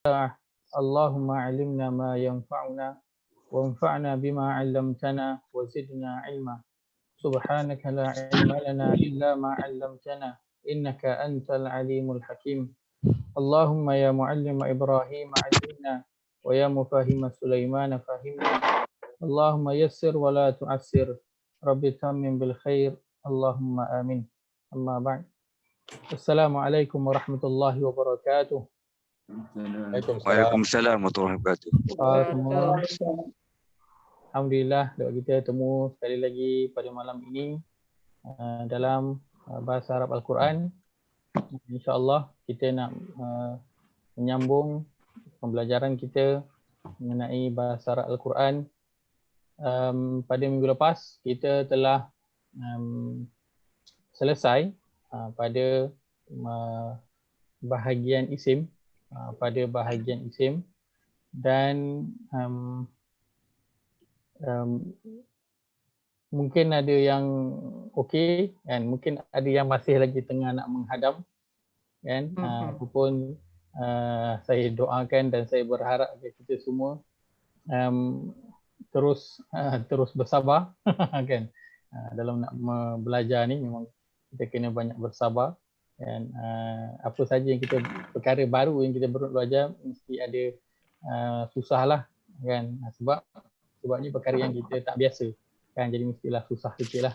اللهم علمنا ما ينفعنا وانفعنا بما علمتنا وزدنا علما سبحانك لا علم لنا إلا ما علمتنا إنك أنت العليم الحكيم اللهم يا معلم إبراهيم علمنا ويا مفاهم سليمان فهمنا اللهم يسر ولا تعسر رب تمم بالخير اللهم آمين أما بعد السلام عليكم ورحمة الله وبركاته. Waalaikumsalam warahmatullahi wabarakatuh. Semua Alhamdulillah dapat kita temu sekali lagi pada malam ini dalam bahasa Arab Al-Quran. InsyaAllah kita nak menyambung pembelajaran kita mengenai bahasa Arab Al-Quran. Pada minggu lepas kita telah selesai pada bahagian isim, dan mungkin ada yang okey kan, mungkin ada yang masih lagi tengah nak menghadam kan. Apapun saya doakan dan saya berharap kita semua terus bersabar kan. Dalam nak belajar ni memang kita kena banyak bersabar, dan apa saja yang kita, perkara baru yang kita belajar mesti ada susah lah kan, sebab ni perkara yang kita tak biasa kan, jadi mestilah susah sikit lah.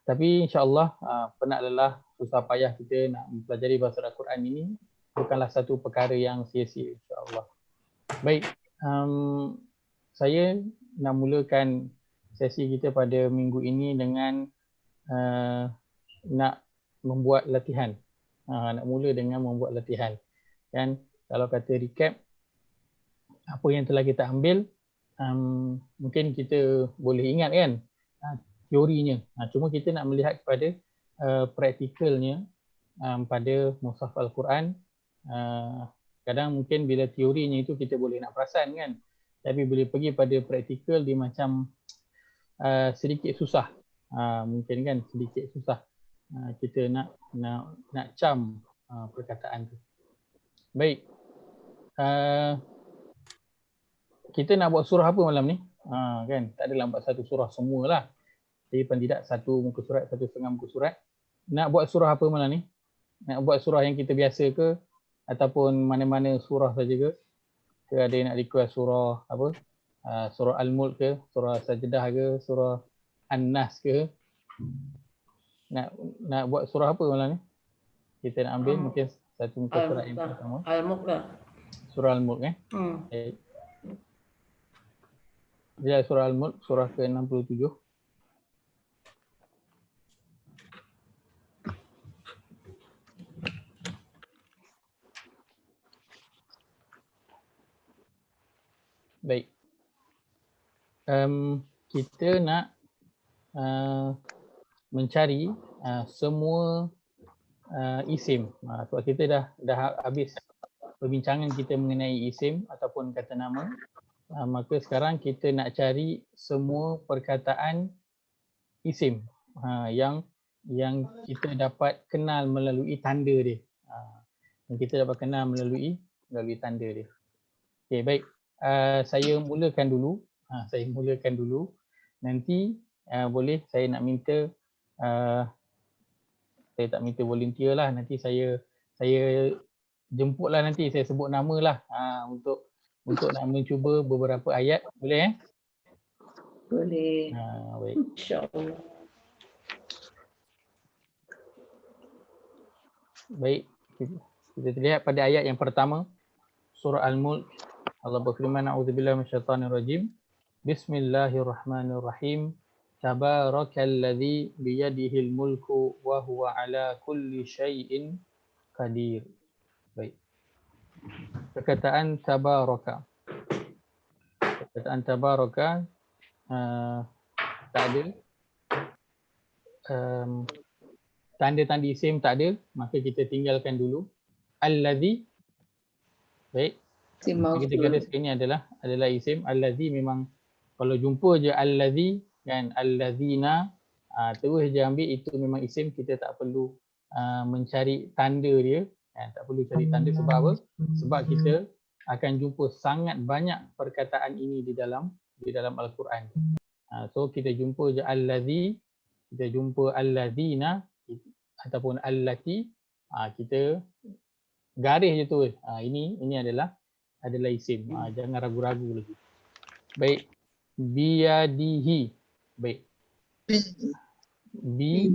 Tapi insyaAllah penat lelah susah payah kita nak mempelajari bahasa Al-Quran ini bukanlah satu perkara yang sia-sia, insyaAllah. Baik, saya nak mulakan sesi kita pada minggu ini dengan nak membuat latihan. Nak mula dengan membuat latihan kan. Kalau kata recap apa yang telah kita ambil, mungkin kita boleh ingat kan teorinya. Cuma kita nak melihat kepada praktikalnya pada mushaf Al-Quran. Kadang mungkin bila teorinya itu kita boleh nak perasan kan, tapi boleh pergi pada praktikal dia macam sedikit susah. Mungkin kan sedikit susah kita nak cam perkataan tu. Baik, kita nak buat surah apa malam ni? Kan tak adalah buat satu surah semualah. Jadi paling tidak satu muka surat, satu setengah muka surat. Nak buat surah apa malam ni? Nak buat surah yang kita biasa ke, ataupun mana-mana surah saja ke? Ke ada yang nak request surah apa? Surah Al-Mulk ke, surah Sajdah ke, surah An-Nas ke? Nak buat surah apa malam ni? Kita nak ambil mungkin satu muka surat yang pertama. Al-Mulk lah. Surah Al-Mulk Okay. Dia surah Al-Mulk, surah ke-67. Baik. Kita nak mencari semua isim. Sebab kita dah habis perbincangan kita mengenai isim ataupun kata nama. Maka sekarang kita nak cari semua perkataan isim yang kita dapat kenal melalui tanda dia. Yang kita dapat kenal melalui tanda dia. Okey, baik. Saya mulakan dulu. Nanti boleh saya nak minta saya tak minta volunteer lah. Nanti saya jemputlah, nanti saya sebut nama lah untuk nak mencuba beberapa ayat. Boleh Boleh. Baik. InsyaAllah. Baik. Kita lihat pada ayat yang pertama. Surah Al-Mulk. Allah berfirman, A'udzubillahi minasyaitanirrajim. Bismillahirrahmanirrahim. Tabarakalladzi biyadihil mulku wa huwa ala kulli syai'in qadir. Baik. Perkataan tabaraka. Tak ada. Tanda-tanda isim tak ada, maka kita tinggalkan dulu. Alladzi. Baik. Kita kata sekarang ni adalah isim. Alladzi memang kalau jumpa je alladzi kan, alladzina, terus je ambil itu memang isim, kita tak perlu mencari tanda dia Tak perlu cari tanda sebab apa? Sebab kita akan jumpa sangat banyak perkataan ini di dalam Al-Quran. So kita jumpa je allazi, kita jumpa allazina ataupun allati, kita garis je tu. Ini adalah isim. Jangan ragu-ragu lagi. Baik. Biyadihi. Baik. Bi.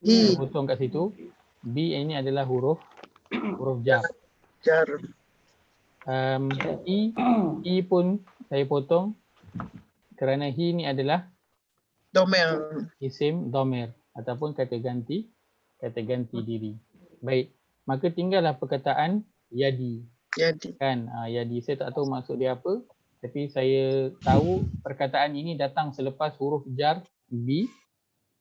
Saya potong kat situ. Bi ini adalah huruf jar. I pun saya potong kerana hi ni adalah Domain. isim dhamir ataupun kata ganti diri. Baik. Maka tinggallah perkataan yadi. Jadi. Kan, yadi saya tak tahu maksud dia apa, tapi saya tahu perkataan ini datang selepas huruf jar bi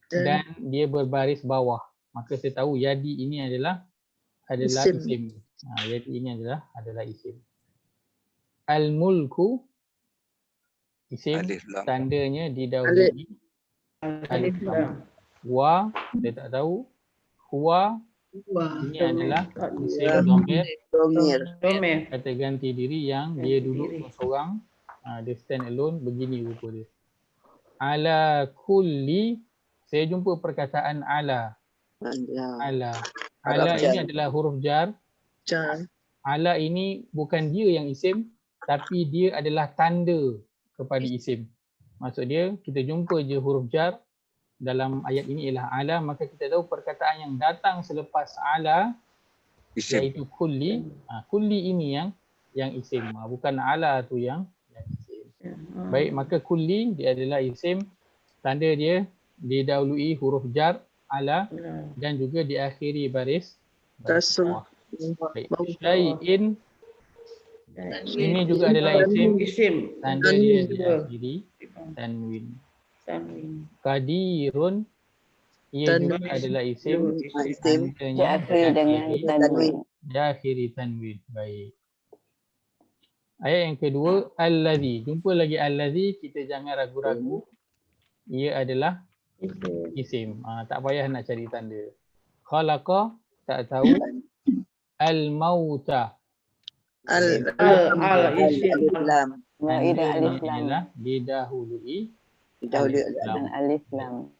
dan dia berbaris bawah. Maka saya tahu yadi ini adalah isim. Yadi ini adalah isim. Al-mulku isim, tandanya didahului alif lam. Wa saya tak tahu. Huwa ini adalah isim dhamir kata ganti diri yang dia duduk seorang, dia stand alone, begini rupa dia. Ala kulli, saya jumpa perkataan ala. Ala ini adalah huruf jar. Ala ini bukan dia yang isim, tapi dia adalah tanda kepada isim. Maksud dia, kita jumpa je huruf jar dalam ayat ini ialah ala, maka kita tahu perkataan yang datang selepas ala isim, iaitu kulli. Kulli ini yang isim, bukan ala tu yang isim. Baik, maka kulli dia adalah isim, tanda dia didahului huruf jar ala dan juga diakhiri baris bawah. Baik, syai'in ini juga adalah isim, tanda dia diakhiri tanwin. Qadirun ia juga adalah isim, diakhiri dengan tanwin. diakhiri tanwin. Baik. Ayat yang kedua, allazi. Jumpa lagi allazi, kita jangan ragu-ragu. Ia adalah isim. Tak payah nak cari tanda. Khalaqa, tak tahu. Al-mauta. Al-isim. Adalah didahului alif lam.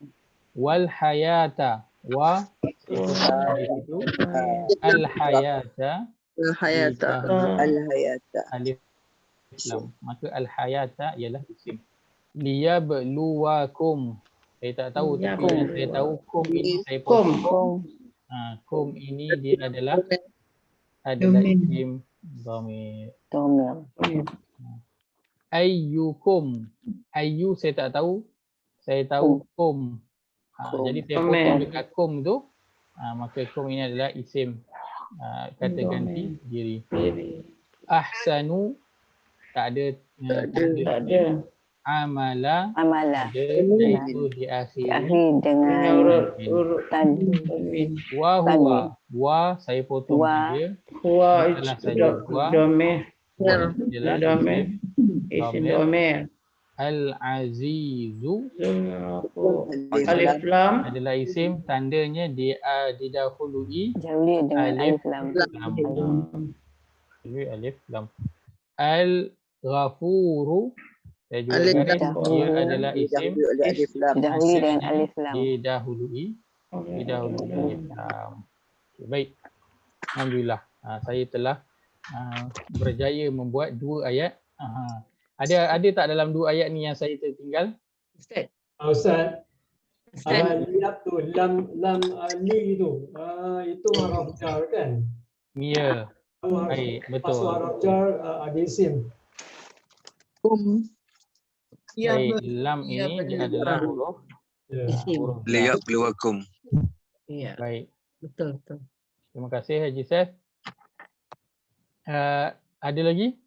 Wal hayata, wa itu al hayata alif lam. Maka al hayata ialah isim. Liyabluwakum, saya tak tahu, tapi yang saya tahu kum ini saya potong. Kum ini dia adalah isim dhamir. Ayyukum, ayyu saya tak tahu, saya tahu kum. Jadi saya potong dekat kum tu, maka kum ini adalah isim, kata ganti diri. Ahsanu tak ada. Amala ada, iaitu diakhiri dengan tanwin. Wa huwa, wa saya potong dia. Huwa dhamir. Isim dhamir. Al-azizu alif lam adalah isim, tandanya dia didahului alif lam. Alif lam. Al-ghafuru saya juga garis, dia adalah isim, didahului dengan alif lam. didahului alif lam. Baik, alhamdulillah, saya telah berjaya membuat 2 ayat. Ada tak dalam 2 ayat ni yang saya tertinggal? Ustaz, lihat tu lam li tu, itu huruf jar kan? Ya. Baik, betul. Pasal huruf jar ada isim. Baik, lam ini dia adalah huruf liyabluwakum. Ya. Baik. Betul. Terima kasih Haji Seth. Ada lagi?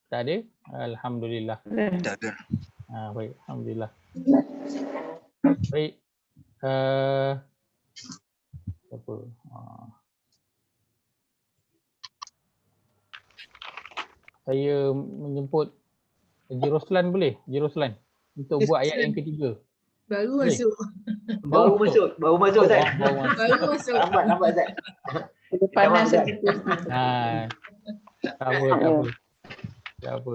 Tak ada? Alhamdulillah. Tak ada. Baik, alhamdulillah. Baik. Apa? Saya menjemput Haji Roslan, boleh? Haji Roslan untuk buat ayat yang ketiga. Baru Boleh. masuk. Baru masuk Ustaz. Bawah. Baru masuk. Nampak Ustaz. Panas Ustaz. itu. Tak apa.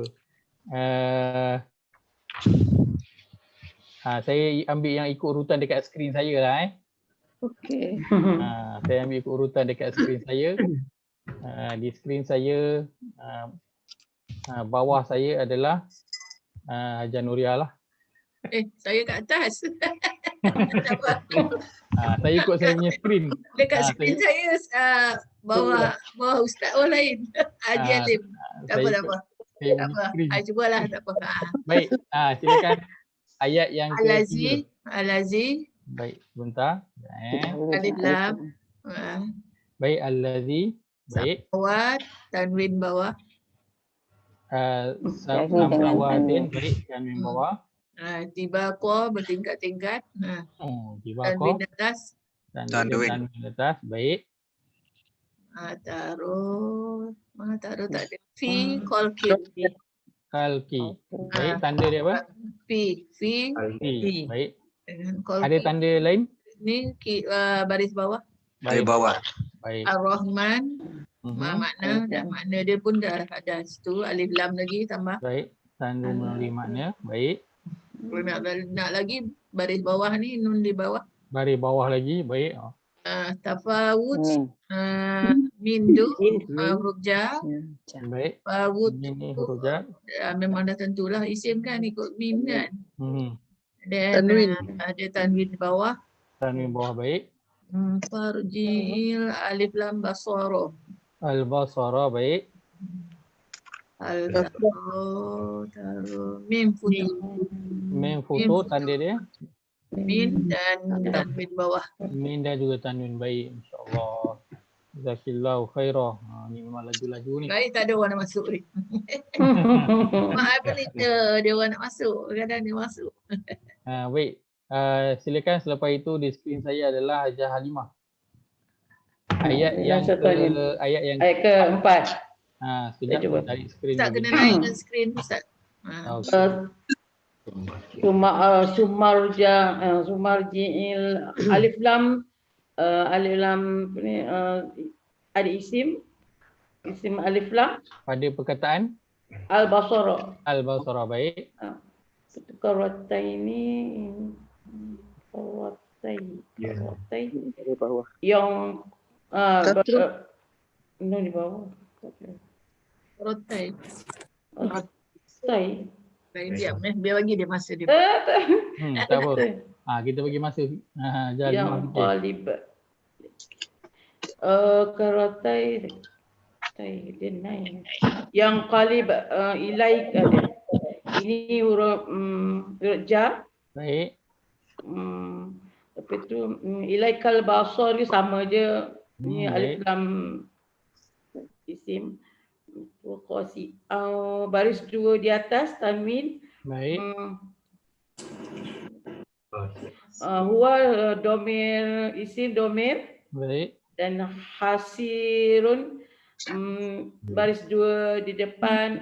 Saya ambil yang ikut urutan dekat skrin saya lah Okey. Saya ambil ikut urutan dekat skrin saya. Di skrin saya bawah saya adalah Hajar Nuria lah. Saya kat atas. Saya ikut saya punya skrin. Dekat skrin saya bawah ustaz orang lain. Haji Alim. Tak apa. Saya Tak punya apa. skrin. Cubalah, tak apa. Baik, silakan ayat yang Al-Lazi. ketiga. Al-Lazi. Baik, sebentar. Alif lam. Baik, Allazi. Baik. Bawah. Tanwin bawah. Samrawatin. Baik, tanwin bawah. Tiba ko bertingkat-tingkat. Tiba Tanwin ko. atas. Tanwin atas. Baik. Taruh tak ada. Fi kolki. Kalki. Baik, tanda dia apa? Fi. Baik. Dengan Ada kolki. tanda lain? Ni baris bawah. Baik. bawah. Baik. Ar-Rahman. Makna dan makna dia pun dah ada situ. Alif lam lagi tambah. Baik. Tanda memberi makna. Baik. Nak lagi baris bawah ni, nun di bawah. Baris bawah lagi. Baik. Tafawud. Min tu huruf jar. Baik. Tafawud Ini huruf jar. memang dah tentulah isim kan, ikut min kan. Dan Tanwin. ada tanwin di bawah. Tanwin bawah. Baik. Farjil alif lam basara. Al-Basara. Baik. Taruh mim futu. Mim foto tanda dia. Min dan tanwin bawah. Min dan juga tanwin. Baik. InsyaAllah. Jazakillahu khairah. Ni memang laju-laju ni. Baik, tak ada orang nak masuk ni. Mahal pelita dia orang nak masuk. Kadang dia masuk. Baik. Silakan selepas itu di skrin saya adalah Hajar Halimah. Ayat yang keempat. Sekejap cuba. tarik skrin Ustaz lagi. kena naikkan skrin Ustaz. Sumarji'il alif lam ni ada isim alif lam Pada perkataan al-basara. Al-Basara. Baik. Karatai yang nun di bawah. Rotai. Tai. Diam biar bagi dia masa dia. Tak apa. Kita bagi masa Hajar Yang Halimah. qalib. Karatai dia naik. Yang qalib ilaika. Ini huruf jar. Baik. Tapi tu ilaikal basar ni sama je. Ni alif Baik. lam isim. Qasi. Baris dua di atas tanwin. Baik. Huwa domir isim domir Baik. dan hasirun baris dua di depan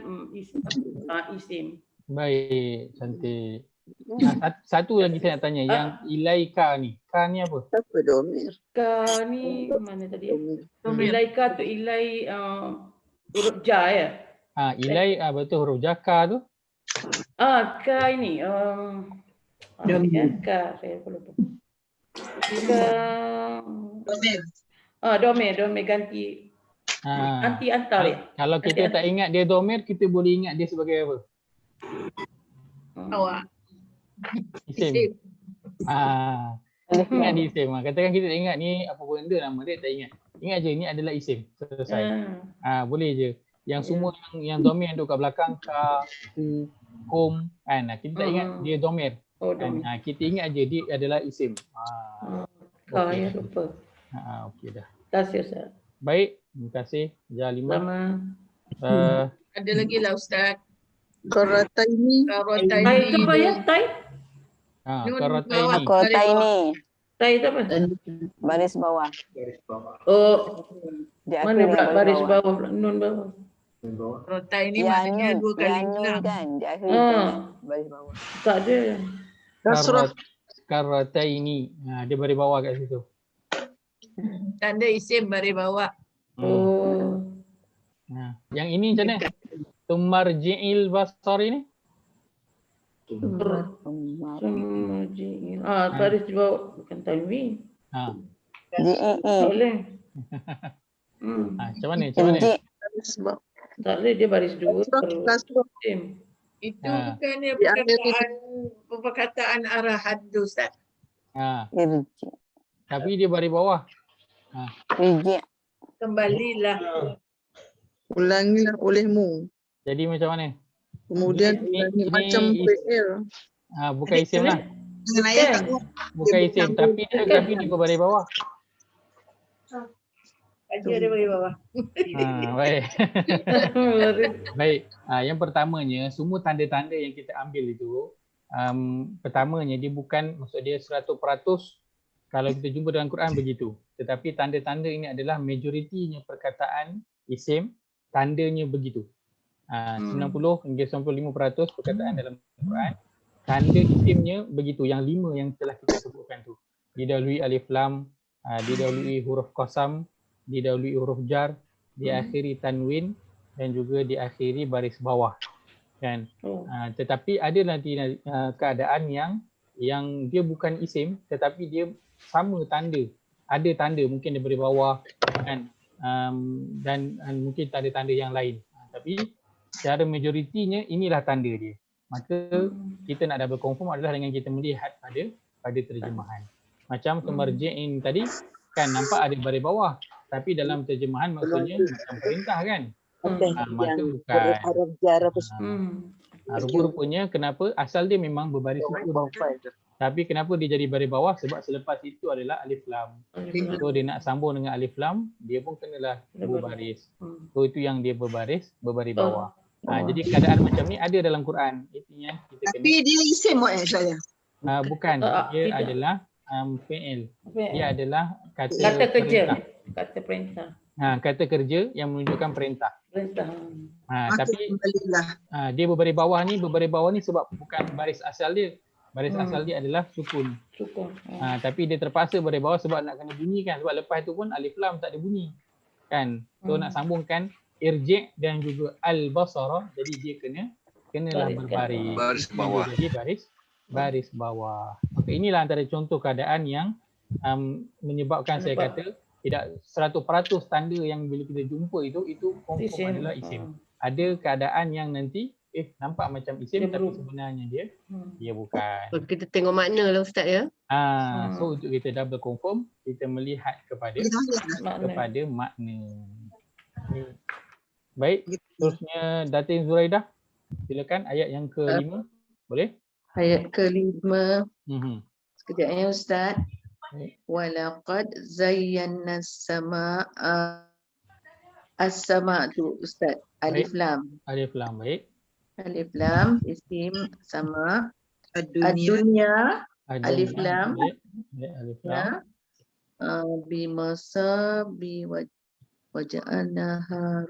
isim. Baik. Cantik. Satu lagi saya nak tanya. Yang ilaika ni. Ka ni apa? Apa domir? Ka ni mana tadi? Domir. Ilaika tu ilai huruf jar ya. Ilai betul huruf jaka tu. Ka ini ka saya lupa. Domir ganti anti antar ya. Kalau kita tak ingat dia domir, kita boleh ingat dia sebagai apa? Awak. Isim. Ingat dia isim. Katakan kita tak ingat ni apa benda nama dia, tak ingat. Ingat je ni adalah isim. Selesai. Boleh je. Yang semua yang domir duduk kat belakang ka, ku, kum kan. Kita tak ingat dia domir. Kita ingat je dia adalah isim. Ya lupa. Okey dah. Terima kasih Ustaz. Baik, terima kasih. Hajar Halimah. Ada lagi lah Ustaz. Karatai ni. Karatai Tai ni. tu apa ya? Tai? Karatai ni. Kota ini Tai tu apa? baris bawah. Di Mana akhir pula yang baris bawah pula? Nun bawah. Karatai ni Ya maknanya dua kali nu ulang. kan di akhir kan baris bawah. Tak ada. Kasrah. karataini. Dia baris bawah kat situ. Tanda isim baris bawah. Oh. Yang ini macam mana? Tumarji'il basari ni? Semaji'il. Baris di bawah bukan tanwin. Tak boleh. Macam mana? Macam mana? Sebab Tak boleh, dia baris dua kelas terus isim. Itu Ah. bukannya Di akhir perkataan arah haddu, Ustaz. Tapi dia baris bawah. Kembalilah. ulangilah olehmu. Jadi macam mana? Kemudian Ini- ulangi ini macam is- PL. Bukan isim lah. Dengan ayat tak Kan? Bukan isim. Tapi dia berbaris bawah. Aja dia baris bawah. Baik. Baik. Yang pertamanya, semua tanda-tanda yang kita ambil itu, pertamanya dia bukan, maksud dia 100% kalau kita jumpa dalam Quran begitu. Tetapi tanda-tanda ini adalah majoritinya perkataan isim, tandanya begitu. 90 hingga 95% perkataan dalam Quran, tanda isimnya begitu. Yang 5 yang telah kita sebutkan tu. Didahului alif lam, didahului huruf qasam, didahului huruf jar, diakhiri tanwin dan juga diakhiri baris bawah. Kan? Tetapi ada nanti keadaan yang dia bukan isim tetapi dia sama tanda. Ada tanda mungkin dia baris bawah kan, dan mungkin tanda-tanda yang lain. Tapi secara majoritinya inilah tanda dia. Maka kita nak double confirm adalah dengan kita melihat pada terjemahan. Macam tumarji'in tadi kan nampak ada baris bawah, tapi dalam terjemahan maksudnya macam perintah kan. Maka bukan. Rupa-rupanya kenapa asal dia memang berbaris sukun. Tapi kenapa dia jadi baris bawah? Sebab selepas itu adalah alif lam. So dia nak sambung dengan alif lam, dia pun kenalah berbaris. So itu yang dia berbaris bawah. Jadi keadaan macam ni ada dalam Quran. Intinya kita kena. Tapi dia isim saya. Bukan, dia tidak. adalah fi'il. Dia adalah kata kerja. perintah. Kata perintah. Kata kerja yang menunjukkan perintah. Perintah. Tapi kembalilah. dia berbaris bawah ni sebab bukan baris asal dia. Baris asal dia adalah sukun. Cukup. Tapi dia terpaksa baris bawah sebab nak kena bunyikan. Sebab lepas tu pun alif lam tak ada bunyi. Kan? So nak sambungkan irji' dan juga al-basara. Jadi dia kenalah berbaris. Baris bawah. Jadi baris bawah. Maka inilah antara contoh keadaan yang menyebabkan saya kata tidak 100% tanda yang bila kita jumpa itu confirm adalah isim. Ada keadaan yang nanti nampak macam isim tapi sebenarnya dia bukan. Kita tengok makna lah Ustaz ya. So untuk kita double confirm, kita melihat kepada makna. Baik, terusnya Datin Zuraidah. Silakan ayat yang ke-5. Boleh? Ayat ke-5. Sekejap ya Ustaz. Walaqad zayyana as-sama' tu Ustaz. Alif lam. Alif lam, baik. Alif lam isim sama. Ad-dunya. Alif lam. Alif lam. Bimasa waja'anaha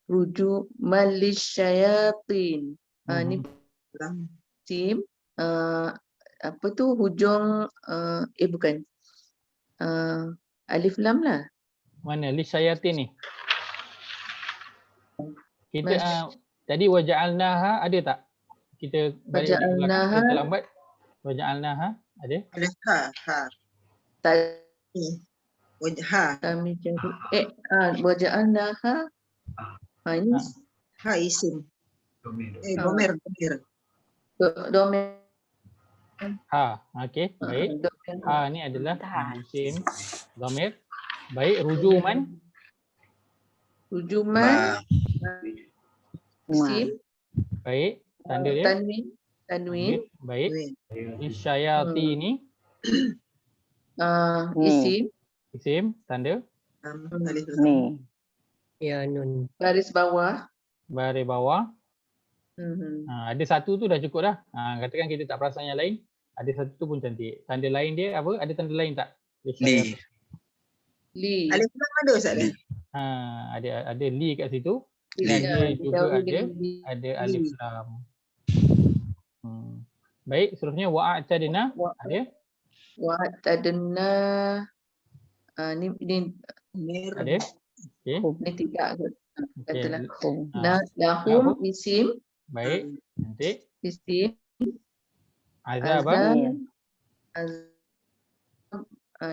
rujuk malis syayatin. Ni isim. Apa tu hujung bukan. Alif lam lah. Mana lis syayatin ni? Kita tadi waja'alnaha ada tak? Kita balik kita lambat. Waja'alnaha ada? Ada ha. Tadi wajah kami cari waja'alnaha. Ini ha isim. Domer. Domer. Okey, baik. Ni adalah isim dhamir. Baik, rujuman. Isim. Baik, tanda dia. Tanwin. Baik. Isyayati ni. Isim, tanda. Ni. Ya nun. Baris bawah. Ada satu tu dah cukup dah. Katakan kita tak perasan yang lain. Ada satu tu pun cantik. Tanda lain dia apa? Ada tanda lain tak? Li. Alif lam ada Ustaz? Ada li kat situ. Dan dia juga ada alif lam. Baik, seterusnya wa'atadna ada? Wa'tadna. Ni Ada? Okey. ni tidak kot. Okey. Katalah. Ah, Lahum isim. baik. Nanti Isim. azaba.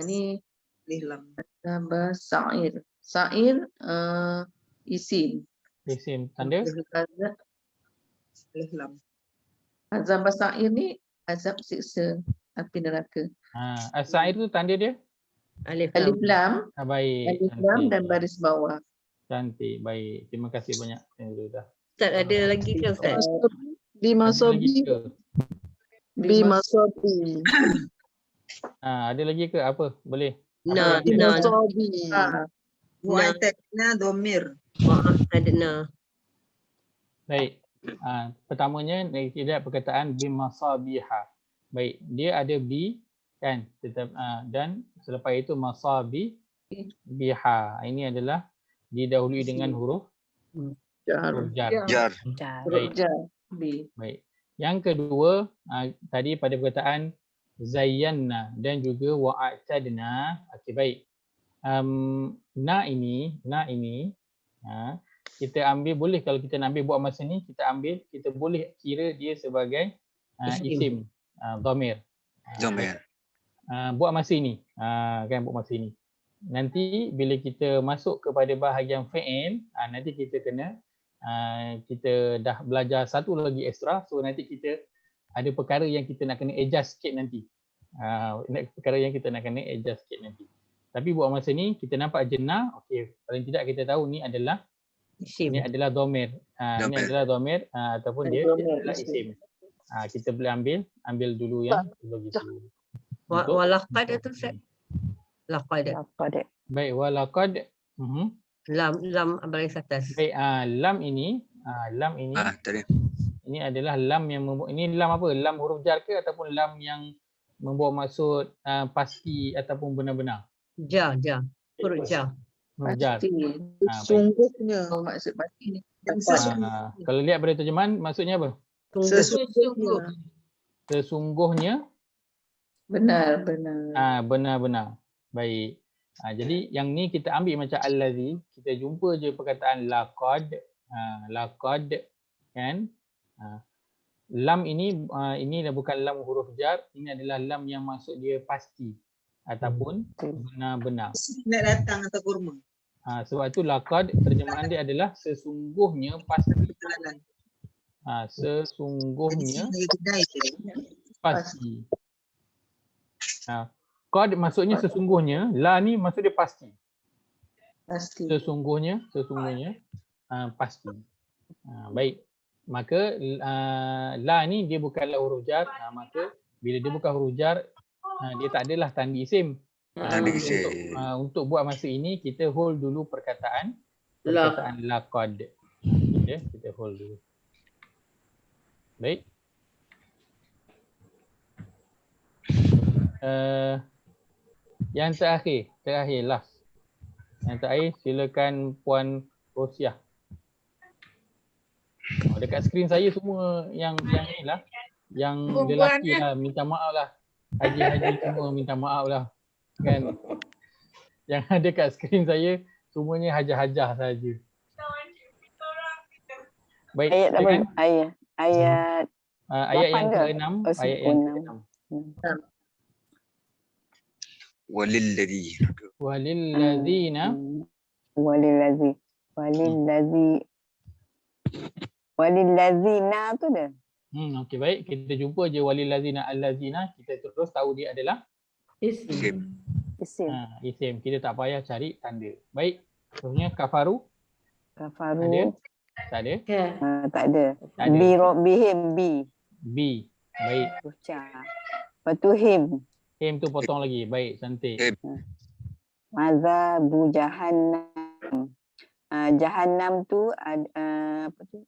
Ni azaba sa'ir. Sa'ir isim. Isim tanda. Azab sa'ir ni azab siksa api neraka. As-sa'ir tu tanda dia? Alif Alif lam. lam, Baik. alif lam Cantik. dan baris bawah. Cantik. Baik. Terima kasih banyak. Dah. Ustaz ada lagi ke Ustaz? Ada lagi ke? Bimasobi. Ada lagi ke apa? Boleh. Na, Apa na, Wa'tadna domir. wa'tadna. Baik. Pertamanya kita perkataan bimasabiha. Baik, dia ada bi kan, tetap dan selepas itu masabi biha. Ini adalah didahului dengan huruf Jar. jar. Jar. Huruf jar. Bi. Baik. Yang kedua, tadi pada perkataan zayyanna dan juga wa'tadna. Okey, baik. Na ini kita ambil, boleh kalau kita nak ambil buat masa ni, kita boleh kira dia sebagai isim dhamir. Domir. Buat masa ini, kan buat masa ini. Nanti bila kita masuk kepada bahagian fi'il, nanti kita kena kita dah belajar satu lagi extra, so nanti kita ada perkara yang kita nak kena adjust sikit nanti. Perkara yang kita nak kena adjust sikit nanti. Tapi buat masa ni kita nampak jannah, okey, paling tidak kita tahu ni adalah Isim. ini adalah dhamir. Ini adalah dhamir ataupun dia adalah isim. Kita boleh ambil dulu yang logis dulu. Walaqad itu Ustaz. Laqad. Baik, walaqad. Lam baris atas. Baik, lam ini Tadi. ini adalah lam yang ini lam apa? Lam huruf jar ke ataupun lam yang membawa maksud pasti ataupun benar-benar? Ja. Huruf ja. Huruf jar. Sungguhnya. Maksud pasti ni. Kalau lihat pada terjemahan maksudnya apa? Sesungguhnya. Sesungguhnya. Benar. Benar-benar. Baik. Jadi yang ni kita ambil macam allazi, kita jumpa je perkataan laqad, kan? Lam ini dah bukan lam huruf jar, ini adalah lam yang maksud dia pasti ataupun benar-benar. Nak datang atau kurma. Sebab itu laqad terjemahan dia adalah sesungguhnya pasti. Sesungguhnya pasti. Qad maksudnya sesungguhnya, la ni maksud dia pasti. Sesungguhnya pasti. Baik. Maka la ni dia bukanlah huruf jar, maka bila dia bukan huruf jar, dia tak adalah tanda isim. Untuk buat masa ini kita hold dulu perkataan laqad. Okay, kita hold dulu. Baik. Yang terakhir last. Yang terakhir silakan Puan Rosiah. Dekat skrin saya semua yang ni lah, yang lelaki lah, minta maaf lah. Haji-haji semua minta maaf lah, kan. Yang ada kat skrin saya semuanya hajah-hajah saja. Baik, ayat apa? silakan. Ayat yang ke-6. Ayat yang ke-6. Walillazina tu dah. Okey, baik. Kita jumpa je walillazina allazina, kita terus tahu dia adalah Isim. isim. Kita tak payah cari tanda. Baik. Terusnya kafaru. Kafaru. Tak ada? Tak ada. Tak ada. Bi rabbihim bi. B. Baik. Lepas tu him. Him tu potong lagi. Baik, cantik. Mazabu jahannam. Jahannam tu apa tu?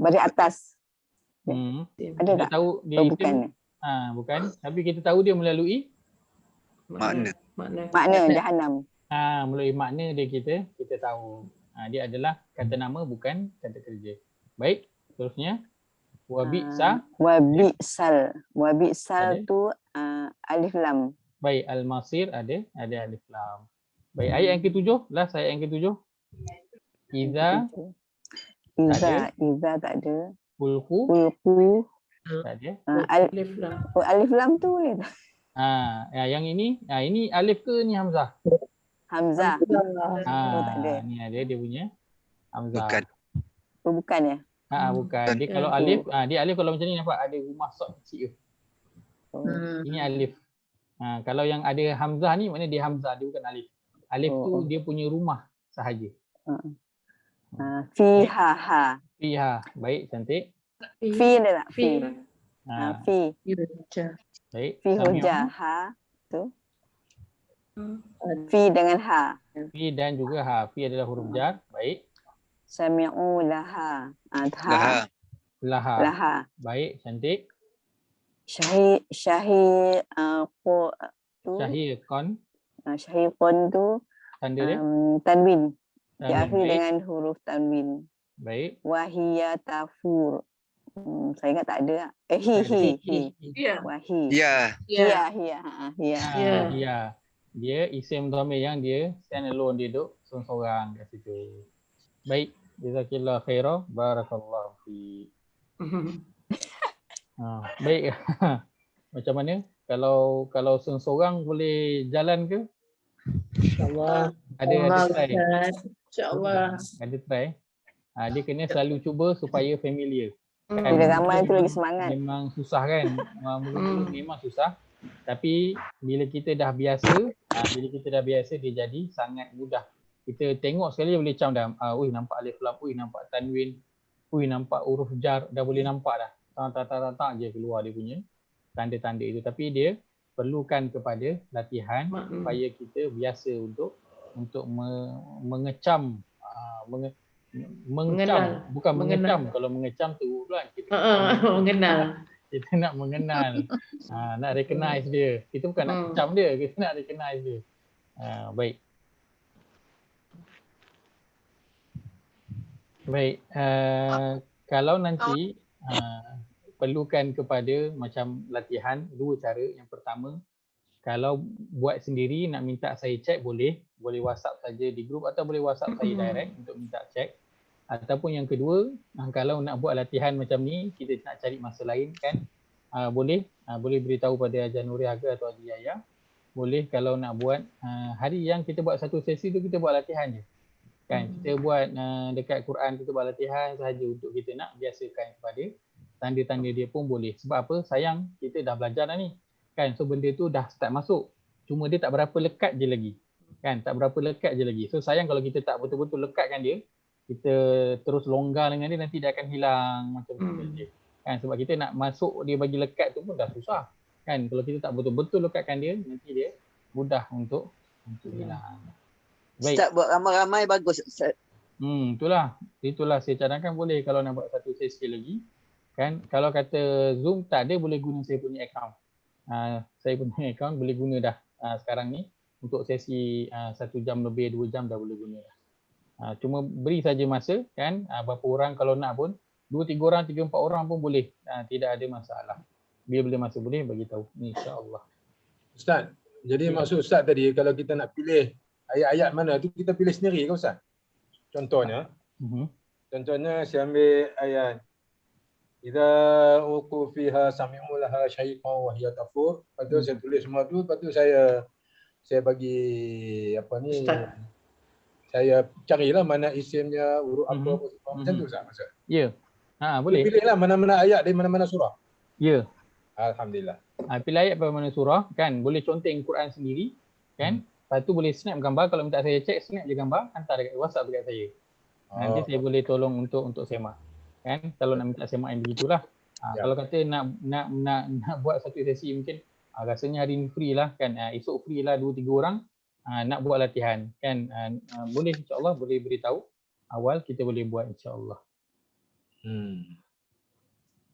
Baris atas. Ada tak? Tahu dia bukan. Bukan. Tapi kita tahu dia melalui Makna jahannam. Melalui makna dia kita tahu. Dia adalah kata nama bukan kata kerja. Baik, terusnya Wa bi'sa. Wa bi'sal Ada. tu alif lam. Baik, al-masir ada alif lam. Baik, ayat yang ke-7, last ayat yang ke-7. Iza Iza tak ada. ulqu Ulqu tak ada. Alif lam. Alif lam tu boleh tak? Yang ini alif ke ni hamzah? Hamzah. Ah, tak ada. ni ada dia punya hamzah. Bukan. Oh, bukan ya? Bukan. Dia kalau alif, dia alif kalau macam ni nampak ada rumah sok kecil. Ini alif. Kalau yang ada hamzah ni maknanya dia hamzah, dia bukan alif. Alif tu dia punya rumah sahaja. Fiha ha. Fiha. Baik, cantik. Fi ada tak? Fi. Fi. Baik. Fi hujah ha. Tu. Fi dengan ha. Fi dan juga ha. Fi adalah huruf jar. Baik. Sami'u laha. Laha. Baik, cantik. Syahir kon tu Tanda dia. tanwin. Tanwin, Diakhiri baik. dengan huruf tanwin. Baik. Wahia tafur. Saya ingat tak ada. Hi. Ya. Wahi. Ya. Ya. Dia isim dhamir yang dia stand alone, dia duduk seorang-seorang kat situ. Baik. Jazakillah khairah. Barakallahu fi. Baik. Macam mana? Kalau seorang-seorang boleh jalan ke? InsyaAllah. Ada try. InsyaAllah. Ada try. Dia kena selalu cuba supaya familiar. Bila ramai tu lagi semangat. Memang susah kan? Mula-mula memang susah. Tapi bila kita dah biasa, dia jadi sangat mudah. Kita tengok sekali boleh macam dah. Nampak alif lam, nampak tanwin, nampak huruf jar, dah boleh nampak dah. Tak je keluar dia punya tanda-tanda itu. Tapi dia perlukan kepada latihan supaya kita biasa untuk mengecam, bukan mengecam. Kalau mengecam tu kan kita mengenal. Kita nak mengenal, nak recognize dia. Kita bukan nak kecam dia, kita nak recognize dia. Baik. Kalau nanti perlukan kepada macam latihan, dua cara. Yang pertama, kalau buat sendiri nak minta saya check boleh WhatsApp saja di grup atau boleh WhatsApp saya direct untuk minta check. Ataupun yang kedua, kalau nak buat latihan macam ni, kita nak cari masa lain kan, boleh beritahu pada Haji Nuriyah atau Haji Yahya. Boleh kalau nak buat hari yang kita buat satu sesi tu kita buat latihan je. Kan kita buat dekat Quran, kita buat latihan sahaja untuk kita nak biasakan kepada tanda-tanda dia pun boleh. Sebab apa? Sayang kita dah belajar dah ni. Kan so benda tu dah start masuk. Cuma dia tak berapa lekat je lagi. Kan tak berapa lekat je lagi. So sayang kalau kita tak betul-betul lekatkan dia, kita terus longgar dengan dia, nanti dia akan hilang macam tu je. Kan sebab kita nak masuk dia bagi lekat tu pun dah susah. Kan kalau kita tak betul-betul lekatkan dia, nanti dia mudah untuk hilang. Baik. Ustaz buat ramai-ramai bagus Ustaz. Itulah saya cadangkan boleh kalau nak buat satu sesi lagi. Kan kalau kata Zoom tak ada, boleh guna saya punya account. Saya punya account boleh guna dah sekarang ni untuk sesi 1 jam lebih, 2 jam dah boleh guna dah. Cuma beri saja masa kan, berapa orang kalau nak pun 2-3 orang, 3-4 orang pun boleh. Tidak ada masalah. Bila masa boleh bagi tahu, insya-Allah. Ustaz, jadi maksud Ustaz tadi kalau kita nak pilih ayat-ayat mana tu kita pilih sendiri ke Ustaz? Contohnya saya ambil ayat idza uqu fiha sami'u laha syaiqan wa hiya tafur. Lepas tu saya tulis semua tu, lepas tu saya bagi Ustaz. Saya carilah mana isimnya, huruf apa macam tu Ustaz maksud. Ya. Boleh. Pilihlah mana-mana ayat dari mana-mana surah. Ya. Alhamdulillah. Pilih ayat pada mana surah kan, boleh conteng Quran sendiri kan. Lepas tu boleh snap gambar, kalau minta saya check snap je gambar, hantar dekat WhatsApp dekat saya. Nanti saya boleh tolong untuk semak. Kan kalau nak minta semak yang begitulah. Kalau kata nak buat satu sesi mungkin rasanya hari ni free lah kan, esok free lah 2-3 orang nak buat latihan kan, boleh insya-Allah, boleh beritahu awal, kita boleh buat insya-Allah.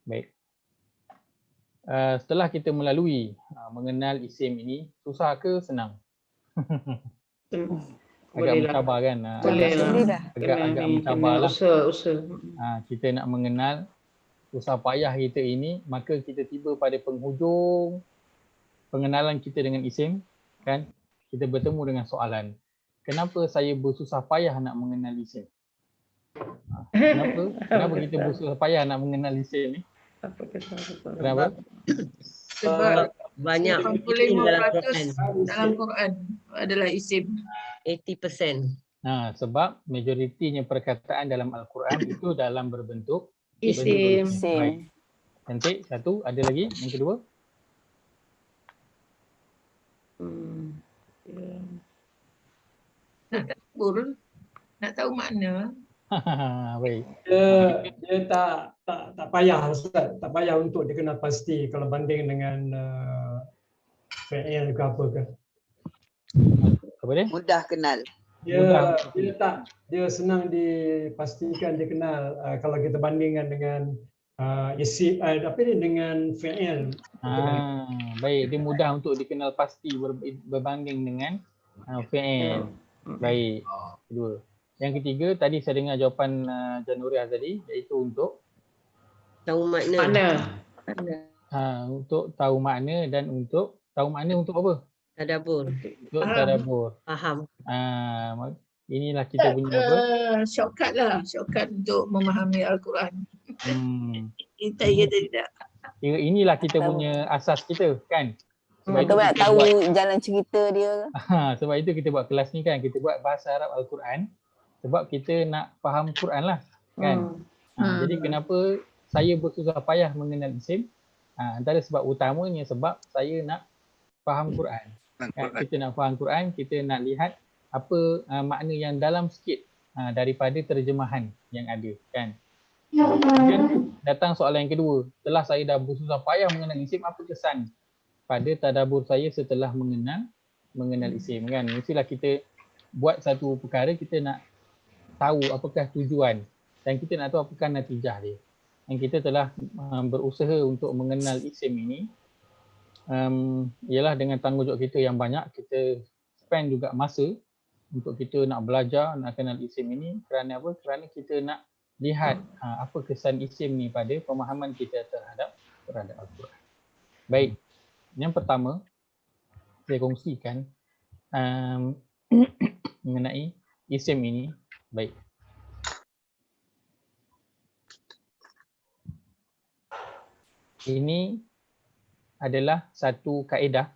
Baik. Setelah kita melalui mengenal isim ini, susah ke senang? Agak mencabar kan? Agak mencabar lah. Kita nak mengenal susah payah kita ini, maka kita tiba pada penghujung pengenalan kita dengan isim, kan? Kita bertemu dengan soalan. Kenapa saya bersusah payah nak mengenal isim? Kenapa kita bersusah payah nak mengenal isim ni? Kenapa? Sebab banyak isim dalam Quran. 85% dalam Quran adalah isim. 80%. Sebab majoritinya perkataan dalam Al-Quran itu dalam berbentuk Isim. Baik. Cantik. Satu. Ada lagi? Yang kedua? Nak tahu makna. Baik. Dia tak payah Ustaz, tak payah untuk dikenal pasti kalau banding dengan fi'il ke apa ke. Apa dia? Mudah kenal. Dia senang dipastikan dikenal kalau kita bandingkan dengan isi dengan fi'il. Baik, dia mudah untuk dikenal pasti berbanding dengan fi'il. Baik. Kedua. Yang ketiga, tadi saya dengar jawapan Januri Azadi, iaitu untuk tahu makna. Untuk tahu makna dan untuk tahu makna untuk apa? Tadabbur. Untuk tadabbur. Faham. Inilah kita punya apa? Shortcut untuk memahami Al-Quran. Kita tidak. Inilah kita punya asas kita, kan? Sebab kita tahu jalan cerita dia. Sebab itu kita buat kelas ni kan, kita buat bahasa Arab Al-Quran. Sebab kita nak faham Quran lah, kan? Jadi kenapa saya bersusah payah mengenal isim? Antara sebab utamanya sebab saya nak faham Quran. Kan? Kita nak faham Quran, kita nak lihat apa makna yang dalam sikit daripada terjemahan yang ada, kan? Kemudian datang soalan yang kedua. Setelah saya dah bersusah payah mengenal isim, apa kesan pada tadabbur saya setelah mengenal isim, kan? Mestilah kita buat satu perkara, kita nak tahu apakah tujuan dan kita nak tahu apakah natijah dia. Dan kita telah berusaha untuk mengenal isim ini, ialah dengan tanggungjawab kita yang banyak, kita spend juga masa untuk kita nak belajar, nak kenal isim ini. Kerana apa? Kerana kita nak lihat apa kesan isim ni pada pemahaman kita terhadap Al-Quran. Baik, yang pertama saya kongsikan mengenai isim ini. Baik. Ini adalah satu kaedah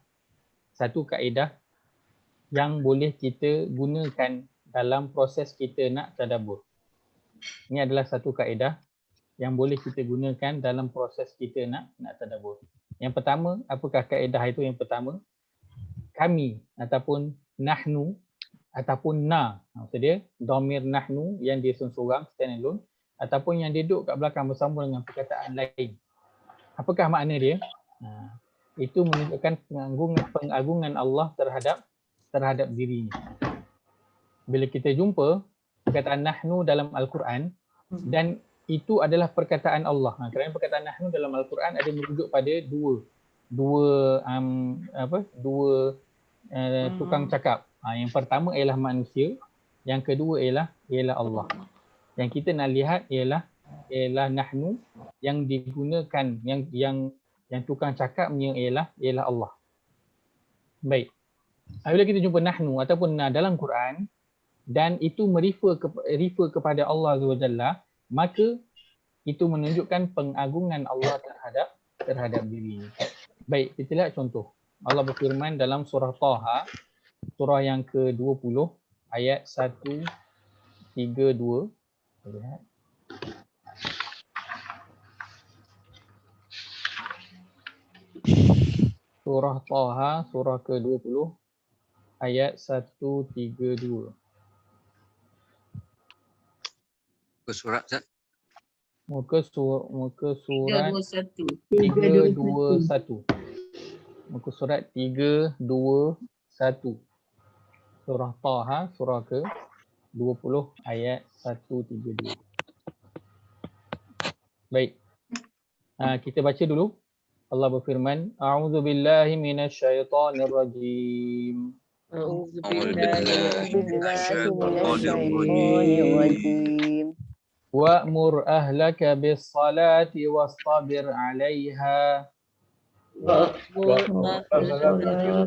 yang boleh kita gunakan dalam proses kita nak tadabbur. Ini adalah satu kaedah yang boleh kita gunakan dalam proses kita nak tadabbur. Yang pertama, apakah kaedah itu? Yang pertama, kami ataupun nahnu ataupun na, maksud dia dhamir nahnu yang dia seorang stand alone, ataupun yang dia duduk kat belakang bersama dengan perkataan lain. Apakah makna dia? Itu menunjukkan pengagungan Allah terhadap dirinya. Bila kita jumpa perkataan nahnu dalam Al-Quran, dan itu adalah perkataan Allah. Kerana perkataan nahnu dalam Al-Quran ada merujuk pada dua tukang cakap. Yang pertama ialah manusia, yang kedua ialah Allah. Yang kita nak lihat ialah nahnu yang digunakan, yang tukang cakapnya ialah Allah. Baik. Bila kita jumpa nahnu ataupun na dalam Quran dan itu refer kepada Allah Azza wa Jalla, maka itu menunjukkan pengagungan Allah terhadap dirinya. Baik, kita lihat contoh. Allah berfirman dalam surah Taha, surah yang ke-20 ayat 132. Lihat. Surah Taha, surah ke-20 ayat 132. Surat Zat. Muka surat 321. Muka surat 321. Surah Taha, surah ke-20 ayat 132. Baik. Kita baca dulu. Allah berfirman, A'udzu billahi minasyaitonir rajim. A'udzu billahi minasyaitonir rajim. Wa'mur ahlaka bis-salati wastabir 'alaiha. Wa'mur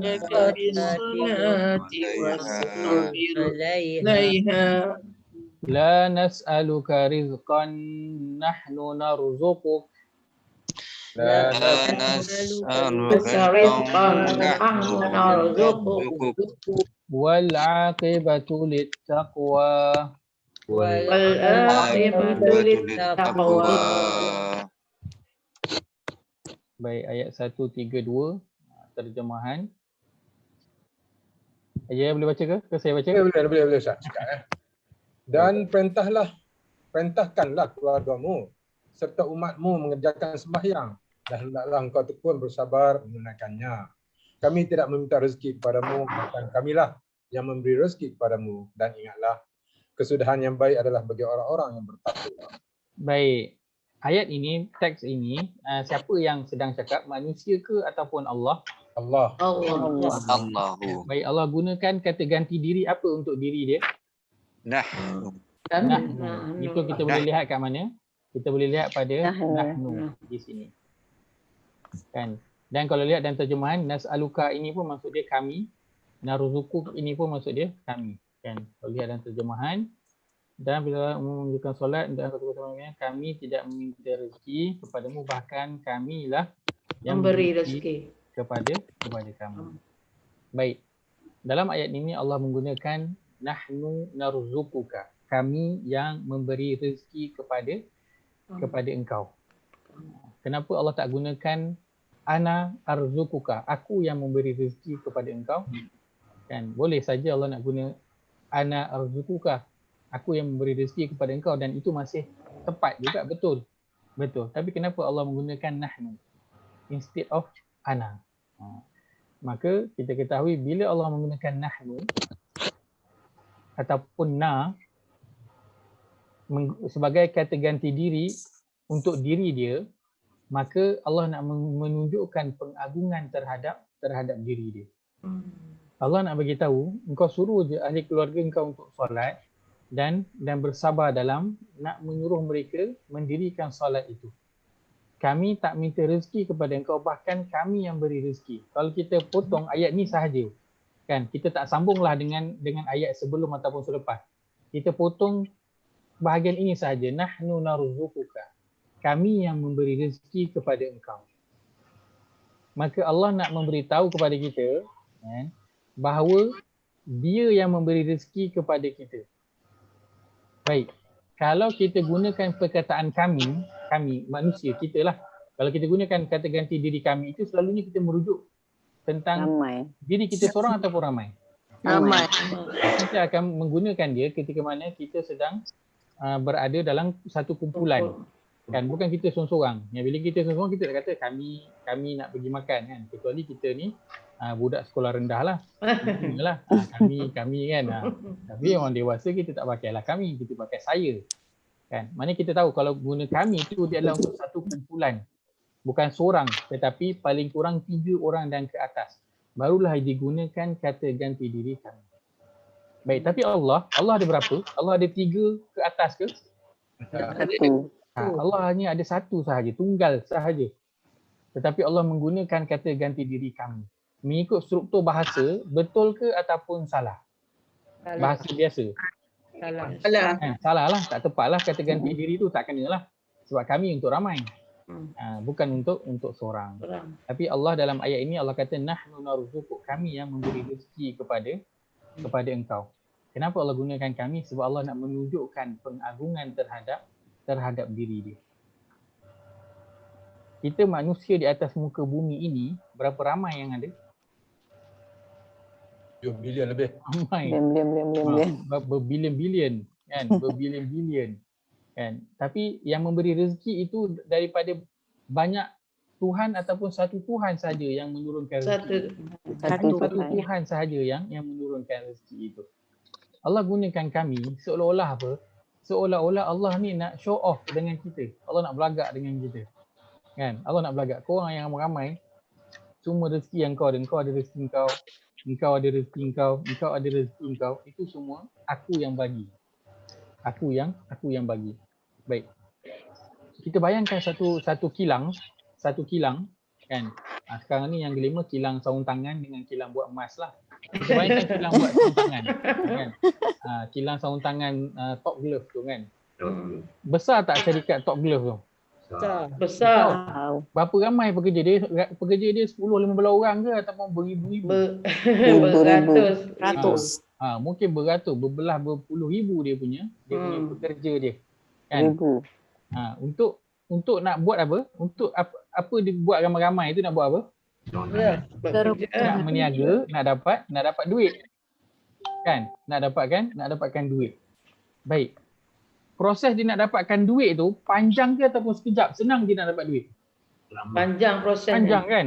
بالصلاة والصبر عليها La nas'aluka rizqan nahnu narzuquk. La Wal 'aqibatu lit-taqwa. Baik, ayat 132 terjemahan. Ayah boleh baca ke? Ke saya baca? Boleh Ustaz. Sikat, Dan perintahkanlah keluargamu serta umatmu mengerjakan sembahyang dan hendaklah engkau tekun bersabar menunaikannya. Kami tidak meminta rezeki kepadamu, bahkan kamilah yang memberi rezeki kepadamu, dan ingatlah kesudahan yang baik adalah bagi orang-orang yang bertakwa. Baik. Ayat ini, teks ini, siapa yang sedang cakap? Manusia ke ataupun Allah? Allah. Allahu. Baik, Allah gunakan kata ganti diri apa untuk diri dia? Nahnu. Nahnu. Itu kita boleh lihat kat mana? Kita boleh lihat pada nahnu di sini. Kan? Dan kalau lihat dalam terjemahan, nas'aluka ini pun maksud dia kami. Narzuquk ini pun maksud dia kami. Kan? Kalau lihat dalam terjemahan, dan bila menunjukkan solat dan kata-kata kami tidak meminta rezeki kepadamu, bahkan kamilah yang Memberi rezeki kepada kamu. Baik. Dalam ayat ini Allah menggunakan nahnu narzuquka. Kami yang memberi rezeki kepada engkau. Kenapa Allah tak gunakan ana arzuquka, aku yang memberi rezeki kepada engkau? Kan boleh saja Allah nak guna ana arzuquka, aku yang memberi rezeki kepada engkau, dan itu masih tepat juga, betul. Tapi kenapa Allah menggunakan nahnu instead of ana? Maka kita ketahui bila Allah menggunakan nahnu ataupun na sebagai kata ganti diri untuk diri dia, maka Allah nak menunjukkan pengagungan terhadap diri dia. Allah nak bagi tahu, engkau suruh je ahli keluarga engkau untuk solat dan bersabar dalam nak menyuruh mereka mendirikan solat itu. Kami tak minta rezeki kepada engkau, bahkan kami yang beri rezeki. Kalau kita potong ayat ni sahaja, kan, kita tak sambunglah dengan ayat sebelum ataupun selepas. Kita potong bahagian ini sahaja, nahnu narzuquka, kami yang memberi rezeki kepada engkau. Maka Allah nak memberitahu kepada kita, kan, bahawa dia yang memberi rezeki kepada kita. Baik, kalau kita gunakan perkataan kami manusia, kita lah. Kalau kita gunakan kata ganti diri kami, itu selalunya kita merujuk tentang ramai. Diri kita seorang ataupun ramai? Ramai. Kita akan menggunakan dia ketika mana kita sedang berada dalam satu kumpulan. Kan, bukan kita seorang-seorang. Ya, bila kita seorang-seorang, kita tak kata kami nak pergi makan, kan. Kecuali kita ni budak sekolah rendah lah. Kami kan. Tapi orang dewasa kita tak pakailah kami, kita pakai saya. Kan? Mana kita tahu kalau guna kami itu dia adalah untuk satu kumpulan. Bukan seorang, tetapi paling kurang 3 orang dan ke atas. Barulah digunakan kata ganti diri kami. Baik, tapi Allah ada berapa? Allah ada 3 ke atas ke? Satu. Allah hanya ada satu sahaja, tunggal sahaja. Tetapi Allah menggunakan kata ganti diri kami. Mengikut struktur bahasa, betul ke ataupun salah? Bahasa biasa. Salah lah, tak tepat lah kata ganti diri tu, tak kena lah. Sebab kami untuk ramai. Bukan untuk seorang. Tapi Allah dalam ayat ini Allah kata nahnu narzuquk, kami yang memberi rezeki kepada engkau. Kenapa Allah gunakan kami? Sebab Allah nak menunjukkan pengagungan terhadap diri dia. Kita manusia di atas muka bumi ini, berapa ramai yang ada? 7 bilion lebih. Ramai. Berbilion-bilion, kan? Berbilion-bilion. Kan? Tapi yang memberi rezeki itu daripada banyak Tuhan ataupun satu Tuhan saja yang menurunkan rezeki. Satu Tuhan sahaja yang menurunkan rezeki itu. Allah gunakan kami seolah-olah apa? Seolah-olah Allah ni nak show off dengan kita. Allah nak belagak dengan kita. Kan? Allah nak belagak. Korang yang ramai, semua rezeki yang kau ada, kau ada rezeki kau, engkau ada rezeki engkau, engkau ada rezeki engkau, itu semua aku yang bagi. Aku yang bagi. Baik. Kita bayangkan satu kilang kan. Sekarang ni yang kelima kilang sarung tangan dengan kilang buat emas lah. Kita bayangkan kilang buat sarung tangan kan. Kilang sarung tangan Top Glove tu kan. Besar tak syarikat Top Glove tu? Besar. Berapa ramai pekerja dia? Pekerja dia 10-15 orang ke ataupun beribu-ribu? Beratus. Mungkin beratus, berbelah berpuluh ribu dia punya pekerja dia. Kan? Untuk nak buat apa? Untuk apa dia buat ramai-ramai tu nak buat apa? Nak meniaga, nak dapat duit. Kan? Nak dapatkan duit. Baik. Proses dia nak dapatkan duit tu panjang ke ataupun sekejap? Senang dia nak dapat duit. Panjang prosesnya. Panjang kan?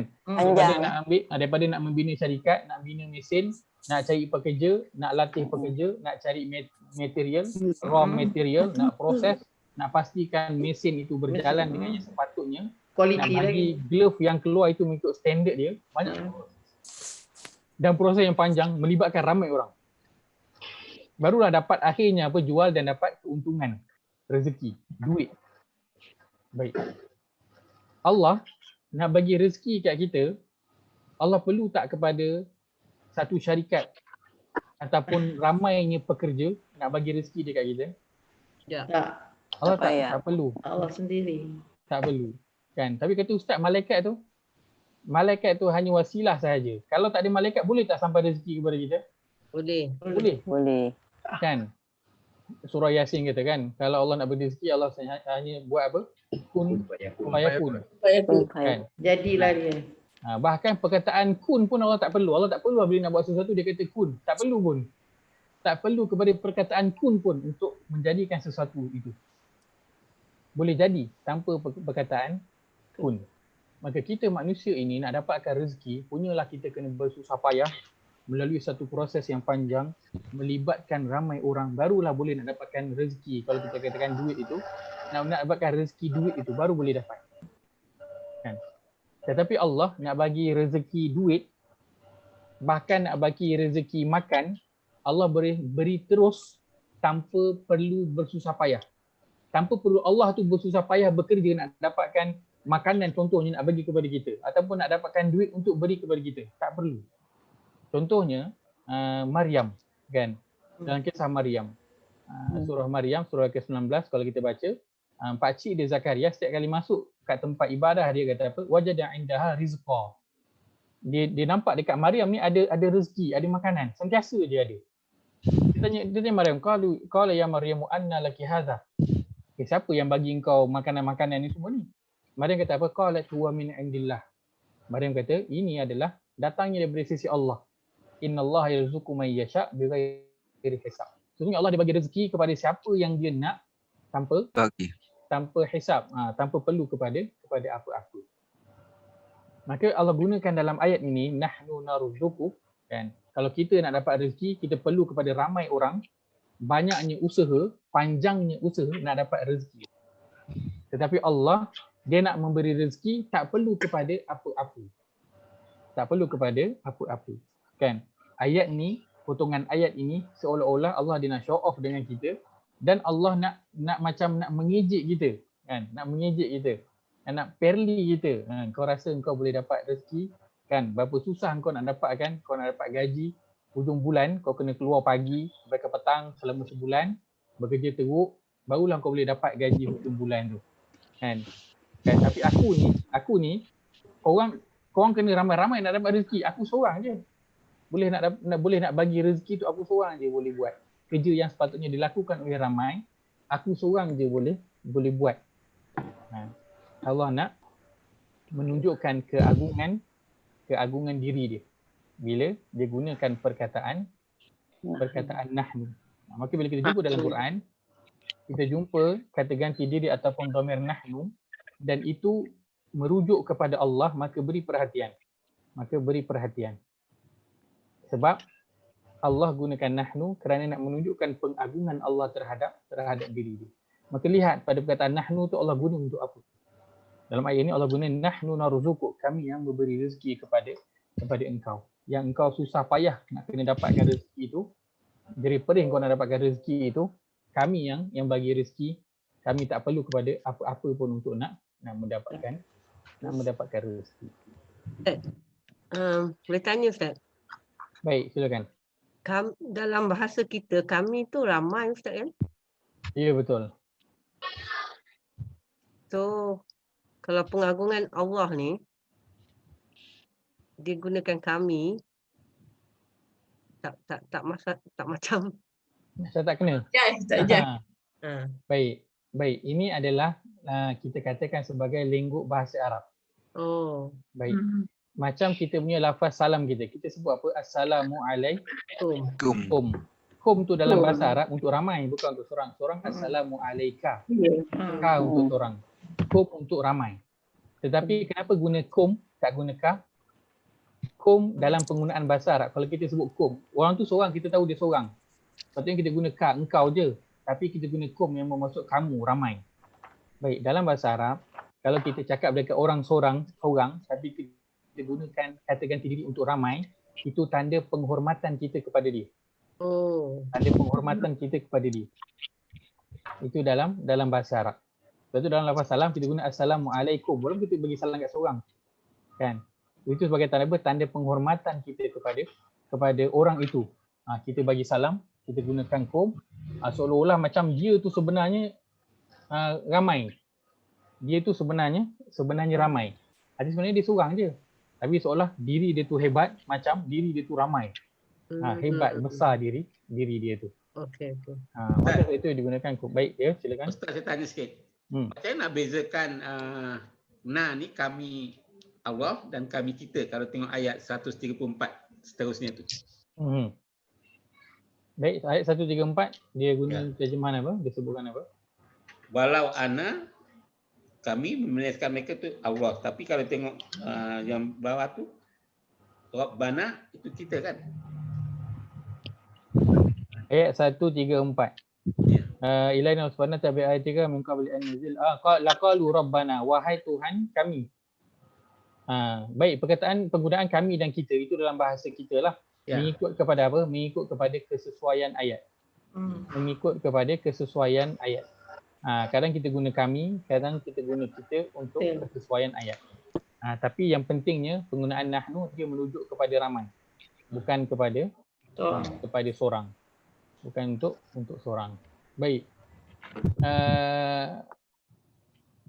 Daripada nak membina syarikat, nak bina mesin, nak cari pekerja, nak latih pekerja, nak cari material, raw material, nak proses, nak pastikan mesin itu berjalan dengan yang sepatutnya. Nak bagi glove yang keluar itu mengikut standard dia. Banyak. Dan proses yang panjang melibatkan ramai orang. Barulah dapat akhirnya jual dan dapat keuntungan, rezeki, duit. Baik. Allah nak bagi rezeki kat kita, Allah perlu tak kepada satu syarikat ataupun ramainya pekerja nak bagi rezeki dekat kita? Tak. Allah tak perlu. Allah sendiri. Tak perlu. Kan? Tapi kata Ustaz, malaikat tu hanya wasilah sahaja. Kalau tak ada malaikat, boleh tak sampai rezeki kepada kita? Boleh. Kan? Surah Yasin kata kan, kalau Allah nak beri rezeki, Allah hanya buat apa? Kun fayakun. Kan? Jadilah dia. Bahkan perkataan kun pun Allah tak perlu. Allah tak perlu bila nak buat sesuatu dia kata kun. Tak perlu pun. Tak perlu kepada perkataan kun pun untuk menjadikan sesuatu itu. Boleh jadi tanpa perkataan kun. Maka kita manusia ini nak dapatkan rezeki, punyalah kita kena bersusah payah melalui satu proses yang panjang, melibatkan ramai orang, barulah boleh nak dapatkan rezeki. Kalau kita katakan duit itu, nak dapatkan rezeki duit itu baru boleh dapat. Kan? Tetapi Allah nak bagi rezeki duit, bahkan nak bagi rezeki makan, Allah beri terus tanpa perlu bersusah payah. Tanpa perlu Allah tu bersusah payah bekerja nak dapatkan makanan contohnya nak bagi kepada kita, ataupun nak dapatkan duit untuk beri kepada kita. Tak perlu. Contohnya Maryam kan, dalam kisah Maryam, surah Maryam surah ke-19 kalau kita baca, pakcik dia Zakaria setiap kali masuk kat tempat ibadah dia kata apa, wajada indaha rizqa. Dia nampak dekat Maryam ni ada rezeki, ada makanan, sentiasa dia ada. Dia tanya Maryam, qala ya Maryamu anna laki hadha. Siapa yang bagi engkau makanan-makanan ni semua ni? Maryam kata apa? Qalat huwa min indillah. Maryam kata ini adalah datangnya daripada sisi Allah. Innallaha yarzuqu man yasha' bighairi hisab. Sesungguhnya Allah dia bagi rezeki kepada siapa yang dia nak tanpa hisab, tanpa perlu kepada apa-apa. Maka Allah gunakan dalam ayat ini nahnu narzuqu kan. Kalau kita nak dapat rezeki, kita perlu kepada ramai orang, banyaknya usaha, panjangnya usaha nak dapat rezeki. Tetapi Allah dia nak memberi rezeki tak perlu kepada apa-apa. Tak perlu kepada apa-apa. Kan? Ayat ni, potongan ayat ini seolah-olah Allah dia nak show off dengan kita dan Allah nak macam nak mengejek kita, kan? Nak mengejek kita. Nak perli kita. Kau rasa kau boleh dapat rezeki, kan? Berapa susah kau nak dapat kan? Kau nak dapat gaji hujung bulan, kau kena keluar pagi sampai ke petang selama sebulan, bekerja teruk, barulah kau boleh dapat gaji hujung bulan tu. Kan? Tapi aku ni korang kena ramai-ramai nak dapat rezeki. Aku seorang je. Boleh nak bagi rezeki tu aku seorang je boleh buat. Kerja yang sepatutnya dilakukan oleh ramai, aku seorang je boleh buat. Allah nak menunjukkan keagungan diri dia bila dia gunakan perkataan nahnu. Maka bila kita jumpa dalam Quran, kita jumpa kata ganti diri ataupun dhamir nahnu dan itu merujuk kepada Allah, maka beri perhatian. Sebab Allah gunakan nahnu kerana nak menunjukkan pengagungan Allah terhadap diri dia. Maka lihat pada perkataan nahnu tu Allah guna untuk apa? Dalam ayat ini Allah guna nahnu narzuquk, kami yang memberi rezeki kepada engkau. Yang engkau susah payah nak kena dapatkan rezeki itu, jerih perih kau nak dapatkan rezeki itu, kami yang bagi rezeki Kami tak perlu kepada apa-apa pun untuk nak mendapatkan rezeki. Boleh tanya Ustaz? Baik, silakan. Dalam bahasa kita, kami tu ramai Ustaz kan? Ya, betul. So, kalau pengagungan Allah ni, dia gunakan kami, tak macam. Saya tak kena. Tak je. Baik. Ini adalah kita katakan sebagai lengguk bahasa Arab. Oh. Baik. Macam kita punya lafaz salam kita. Kita sebut apa? Assalamualaikum. Kum tu dalam bahasa Arab untuk ramai, bukan untuk seorang. Seorang assalamu alaika. Ka untuk orang. Kum untuk ramai. Tetapi kenapa guna kum, tak guna ka? Kum dalam penggunaan bahasa Arab. Kalau kita sebut kum, orang tu seorang, kita tahu dia seorang. Sepatutnya kita guna ka, engkau je. Tapi kita guna kum yang bermaksud kamu, ramai. Baik, dalam bahasa Arab, kalau kita cakap dekat orang seorang, tapi kita gunakan kata ganti diri untuk ramai, itu tanda penghormatan kita kepada dia. Tanda penghormatan kita kepada dia. Itu dalam bahasa Arab. Lepas tu dalam lafaz salam, kita guna assalamualaikum. Walaupun kita bagi salam kat seorang. Kan? Itu sebagai tanda penghormatan kita kepada orang itu. Kita bagi salam, kita gunakan kum, seolah-olah macam dia tu sebenarnya ramai. Dia tu sebenarnya ramai. Artinya sebenarnya dia seorang je. Tapi seolah diri dia tu hebat, macam diri dia tu ramai. Hebat, besar diri dia tu. Okey. Maka itu digunakan kum. Baik, ya, silakan. Ustaz, saya tanya sikit. Macam mana nak bezakan ni kami Allah dan kami kita kalau tengok ayat 134 seterusnya tu? Baik, ayat 134 dia guna terjemahan apa? Dia sebutkan apa? Walau ana, kami menuliskan mereka tu Allah. Tapi kalau tengok yang bawah tu Rabbana, itu kita kan? Ayat 134. Ilaina subhanahu tabi ayatika min qabli an nuzil. Laqalu Rabbana, wahai Tuhan kami. Baik, penggunaan kami dan kita itu dalam bahasa kita lah. Mengikut kepada apa? Mengikut kepada kesesuaian ayat. Mengikut kepada kesesuaian ayat. Kadang kita guna kami, kadang kita guna kita untuk kesesuaian ayat. Tapi yang pentingnya penggunaan nahnu dia merujuk kepada ramai. Bukan kepada seorang. Bukan untuk seorang. Baik.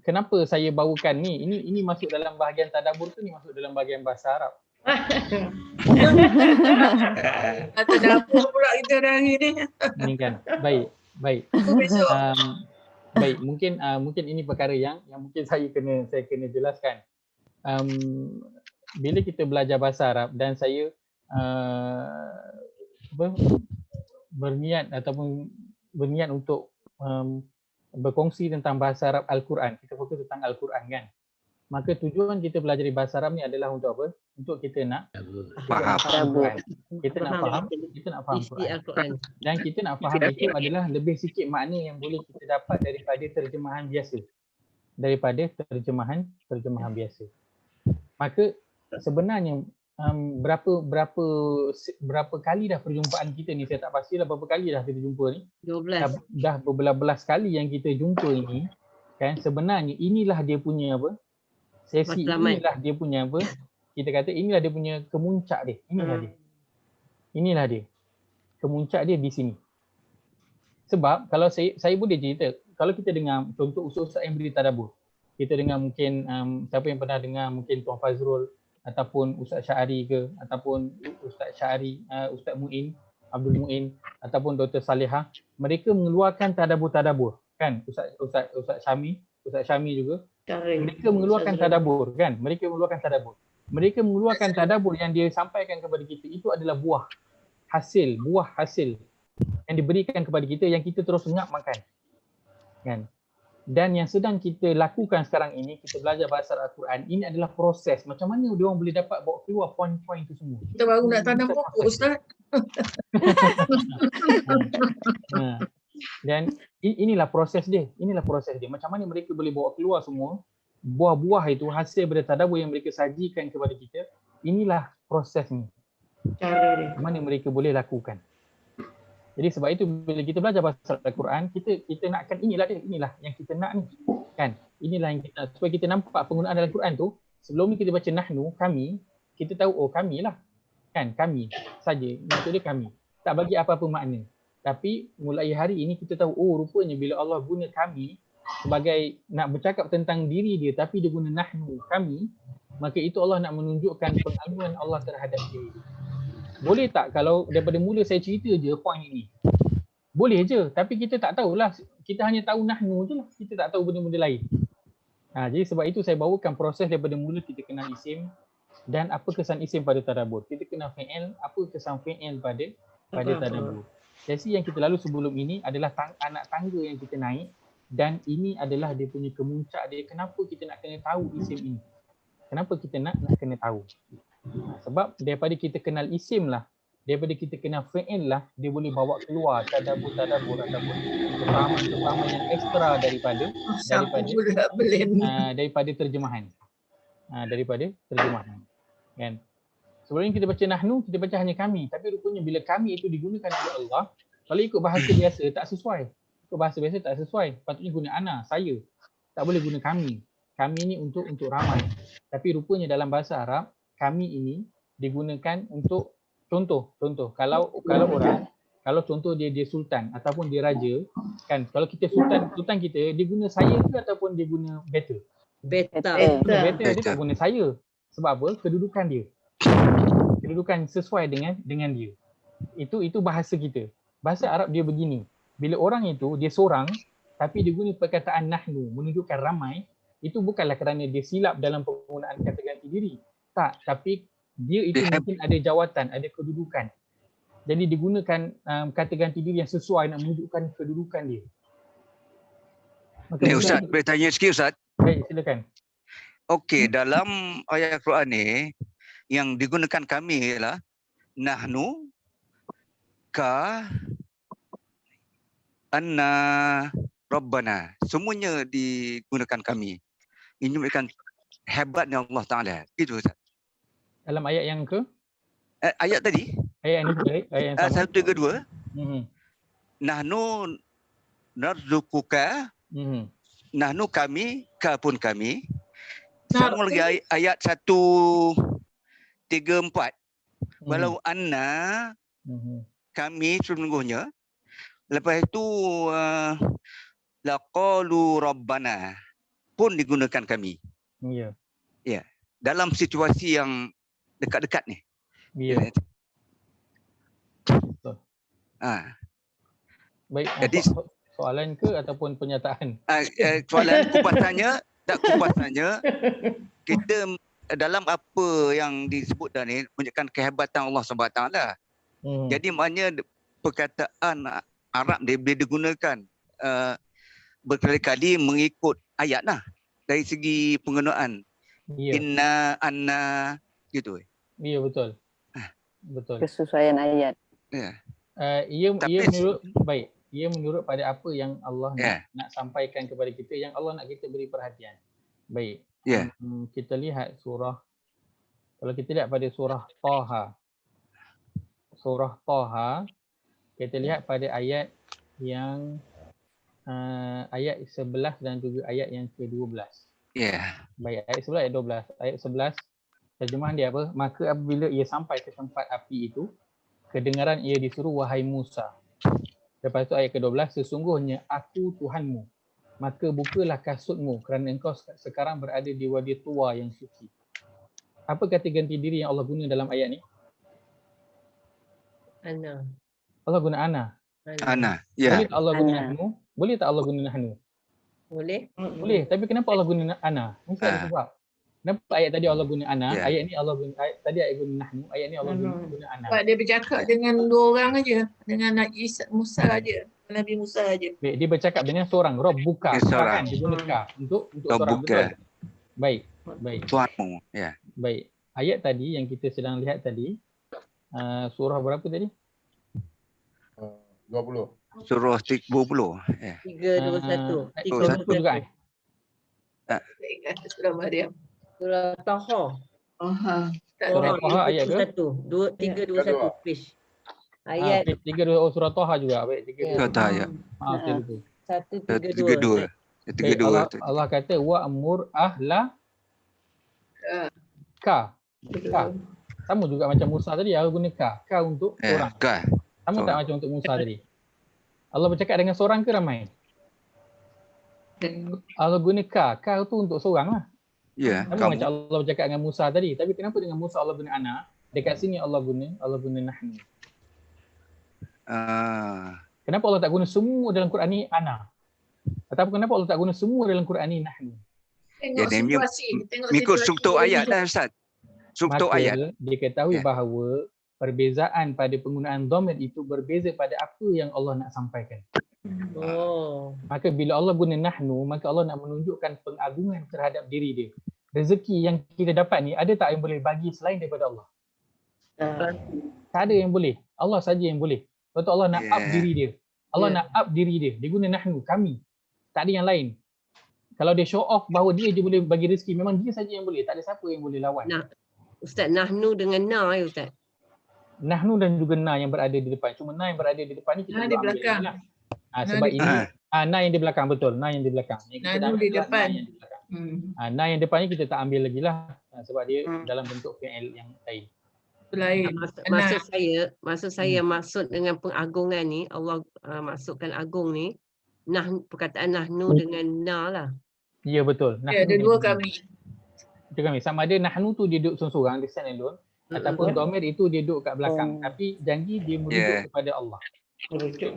Kenapa saya bawakan ni? Ini masuk dalam bahagian tadabbur tu, ni masuk dalam bahagian bahasa Arab. Tadabbur pula kita hari ni. Ini kan. Baik. Baik, mungkin ini perkara yang mungkin saya kena jelaskan. Bila kita belajar bahasa Arab dan saya berniat untuk berkongsi tentang bahasa Arab Al-Quran, kita fokus tentang Al-Quran kan. Maka tujuan kita belajar bahasa Arab ni adalah untuk apa? Untuk kita nak faham Al-Quran. Kita nak faham Al-Quran. Dan kita nak faham itu adalah lebih sikit makna yang boleh kita dapat daripada terjemahan biasa. Maka sebenarnya berapa kali dah perjumpaan kita ni, saya tak pastilah berapa kali dah kita jumpa ni. 12. Dah berbelas-belas kali yang kita jumpa ni kan. Sebenarnya inilah dia punya apa? Sesi inilah dia punya apa? Kita kata inilah dia punya kemuncak dia. Inilah dia. Kemuncak dia di sini. Sebab kalau saya boleh cerita, kalau kita dengar contoh ustaz yang beri tadabbur. Kita dengar mungkin siapa yang pernah dengar mungkin Tuan Fazrul ataupun Ustaz Syahari ke, ataupun Ustaz Syahari, Ustaz Muin, Abdul Muin, ataupun Dr. Salihah, mereka mengeluarkan tadabbur kan? Ustaz Syami, Ustaz Syami juga. Mereka mengeluarkan tadabbur kan? Mereka mengeluarkan tadabbur yang dia sampaikan kepada kita, itu adalah buah hasil yang diberikan kepada kita yang kita terus ngap makan. Kan? Dan yang sedang kita lakukan sekarang ini, kita belajar bahasa Al-Quran, ini adalah proses. Macam mana dia orang boleh dapat bawa keluar poin-poin itu semua? Kita baru nak tanam pokok, Ustaz. Dan inilah proses dia. Macam mana mereka boleh bawa keluar semua buah-buah itu, hasil daripada tadabbur yang mereka sajikan kepada kita. Inilah prosesnya. Cara dia. Mana mereka boleh lakukan. Jadi sebab itu bila kita belajar bahasa Al-Quran, kita nakkan inilah yang kita nak ni. Kan? Inilah yang kita, supaya kita nampak penggunaan dalam Quran tu, sebelum ni kita baca nahnu, kami, kita tahu oh kami lah. Kan? Kami saja. Maksud dia kami. Tak bagi apa-apa makna. Tapi mulai hari ini kita tahu oh rupanya bila Allah guna kami sebagai nak bercakap tentang diri dia tapi dia guna nahnu, kami, maka itu Allah nak menunjukkan pengagungan Allah terhadap diri. Boleh tak kalau daripada mula saya cerita je point ini? Boleh je, tapi kita tak tahulah. Kita hanya tahu nahnu je lah. Kita tak tahu benda-benda lain. Jadi sebab itu saya bawakan proses daripada mula kita kenal isim dan apa kesan isim pada tadabbur. Kita kenal fi'il, apa kesan fi'il pada tadabbur. Sesi yang kita lalu sebelum ini adalah anak tangga yang kita naik dan ini adalah dia punya kemuncak dia. Kenapa kita nak kena tahu isim ini? Kenapa kita nak kena tahu? Sebab daripada kita kenal isim lah, daripada kita kenal fi'il lah, dia boleh bawa keluar tadabbur ataupun kefahaman yang ekstra daripada terjemahan. Daripada terjemahan. Kan? Sebelum kita baca nahnu, kita baca hanya kami. Tapi rupanya bila kami itu digunakan oleh Allah, kalau ikut bahasa biasa tak sesuai. Ikut bahasa biasa tak sesuai. Patutnya guna ana, saya. Tak boleh guna kami. Kami ni untuk ramai. Tapi rupanya dalam bahasa Arab, kami ini digunakan untuk contoh. Kalau orang, kalau contoh dia sultan ataupun dia raja, kan kalau kita sultan kita, dia guna saya ke ataupun dia guna beta? Beta dia tak guna saya. Sebab apa? Kedudukan dia. Kedudukan sesuai dengan dia. Itu bahasa kita. Bahasa Arab dia begini. Bila orang itu dia seorang tapi dia guna perkataan nahnu menunjukkan ramai, itu bukanlah kerana dia silap dalam penggunaan kata ganti diri. Tak, tapi dia itu mungkin ada jawatan, ada kedudukan. Jadi digunakan kata ganti diri yang sesuai nak menunjukkan kedudukan dia. Ustaz, boleh tanya sikit Ustaz? Baik, silakan. Okey, dalam ayat Quran ni yang digunakan kami ialah nahnu ka anna rabbana. Semuanya digunakan kami. Ini menunjukkan hebatnya Allah Taala. Itu Ustaz. Dalam ayat yang ke? Ayat tadi? Ayat yang sama. 132. Nahnu narzuquka. Nahnu kami, ka pun kami. Sama lagi ayat 134. Walau anna kami sesungguhnya. Lepas itu laqalu rabbana pun digunakan kami. Ya. Ya. Dalam situasi yang dekat-dekat ni. Ya. Betul. Baik, jadi soalan ke ataupun pernyataan? Soalan kupasannya, kita dalam apa yang disebut dah ni menunjukkan kehebatan Allah SWT. Jadi maknanya perkataan Arab dia boleh digunakan berkali-kali mengikut ayat lah dari segi penggunaan. Inna, anna gitu. Ya, betul. Betul. Kesesuaian ayat. Ia menurut baik. Ia menurut pada apa yang Allah nak sampaikan kepada kita, yang Allah nak kita beri perhatian. Baik. Kita lihat surah. Kalau kita lihat pada surah Taha. Surah Taha, kita lihat pada ayat yang ayat 11 dan juga ayat yang ke-12. Baik, ayat 11 ayat 12. Ayat 11 terjemahan dia apa? Maka apabila ia sampai ke tempat api itu, kedengaran ia disuruh wahai Musa. Lepas itu ayat ke-12, sesungguhnya aku Tuhanmu. Maka bukalah kasutmu kerana engkau sekarang berada di wadi tua yang suci. Apa kata ganti diri yang Allah guna dalam ayat ni? Ana. Allah guna ana. Ana. Ya. Boleh tak Allah guna nahnu? Boleh tak Allah guna nahnu? Boleh. Boleh. Tapi kenapa Allah guna ana? Mesti ada sebab. Kenapa ayat tadi Allah guna ana? Ayat ni Allah guna tadi ayat guna nahnu, ayat ni Allah guna ana. Sebab dia bercakap dengan dua orang aja, dengan Nabi Musa aja, Nabi Musa aja. Baik, dia bercakap dengan seorang, Rob buka. Kan dia guna ka untuk seorang, betul. Baik. Tuhanmu, ya. Baik. Ayat tadi yang kita sedang lihat tadi, surah berapa tadi? 20. Surah 30. 321. 31 juga. Surah Maryam. Surah Taha. Aha. Surah Taha ayat ke? 321 page. Ayat Page 32 surah Taha juga. Baik, 32. Kata ya. Maaf, saya lupa. 132. 32. Baik, 32 tu. Allah kata wa'mur ahla ka. Ka. Sama juga macam Musa tadi, Allah guna ka. Ka untuk seorang. Kan. Sama tak macam untuk Musa tadi? Allah bercakap dengan seorang ke ramai? Allah guna ka. Ka tu untuk seorang lah. Ya, Sama kamu. macam Allah bercakap dengan Musa tadi. Tapi kenapa dengan Musa Allah guna ana? Dekat sini Allah guna nahnu. Kenapa Allah tak guna semua dalam Quran ni ana? Ataupun kenapa Allah tak guna semua dalam Quran ni nahnu? Tengok dia situasi. Tengok Mengikut situasi struktur dia ayat hidup. dah Ustaz. Struktur Maka ayat. diketahui Ya. bahawa perbezaan pada penggunaan dhamir itu berbeza pada apa yang Allah nak sampaikan. Oh. Maka bila Allah guna nahnu, maka Allah nak menunjukkan pengagungan terhadap diri dia. Rezeki yang kita dapat ni, ada tak yang boleh bagi selain daripada Allah? Tak ada yang boleh. Allah saja yang boleh. Lepas tu Allah nak up diri dia. Allah nak up diri dia. Dia guna nahnu, kami. Tak ada yang lain. Kalau dia show off bahawa dia je boleh bagi rezeki, memang dia saja yang boleh. Tak ada siapa yang boleh lawan. Nah, Ustaz, nahnu dengan na ya Ustaz. Nahnu dan juga na yang berada di depan. Cuma na yang berada di depan ni kita Na perlu di ambil belakang. lagi lah. Sebab ini na yang di belakang, betul. Na yang di belakang. Yang kita Nahnu dah di ambil adalah depan. na yang di belakang. Na yang depan ni kita tak ambil lagi lah. Sebab dia dalam bentuk fi'il yang lain. Lain. Maksud saya maksud dengan pengagungan ni, Allah masukkan agung ni, perkataan nahnu dengan na lah. Ya, betul. Ya, ada dua kami. Itu kami. Sama ada nahnu tu dia duduk seorang-seorang, dia stand alone. Ataupun dhamir itu dia duduk kat belakang. Tapi janji dia merujuk kepada Allah. Merujuk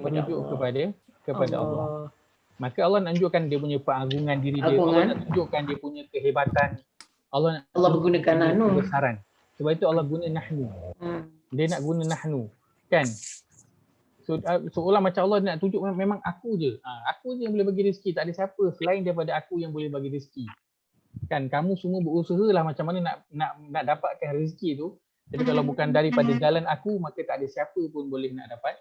kepada Allah. Maka Allah nak tunjukkan dia punya pengagungan diri dia. Allah nak tunjukkan dia punya kehebatan. Allah menggunakan nahnu. Kebesaran. Sebab itu Allah guna nahnu. Dia nak guna nahnu. Kan? Seolah macam Allah nak tunjuk memang aku je. Aku je yang boleh bagi rezeki. Tak ada siapa selain daripada aku yang boleh bagi rezeki. Kan kamu semua berusaha lah macam mana nak dapatkan rezeki tu. Jadi kalau bukan daripada jalan aku, maka tak ada siapa pun boleh nak dapat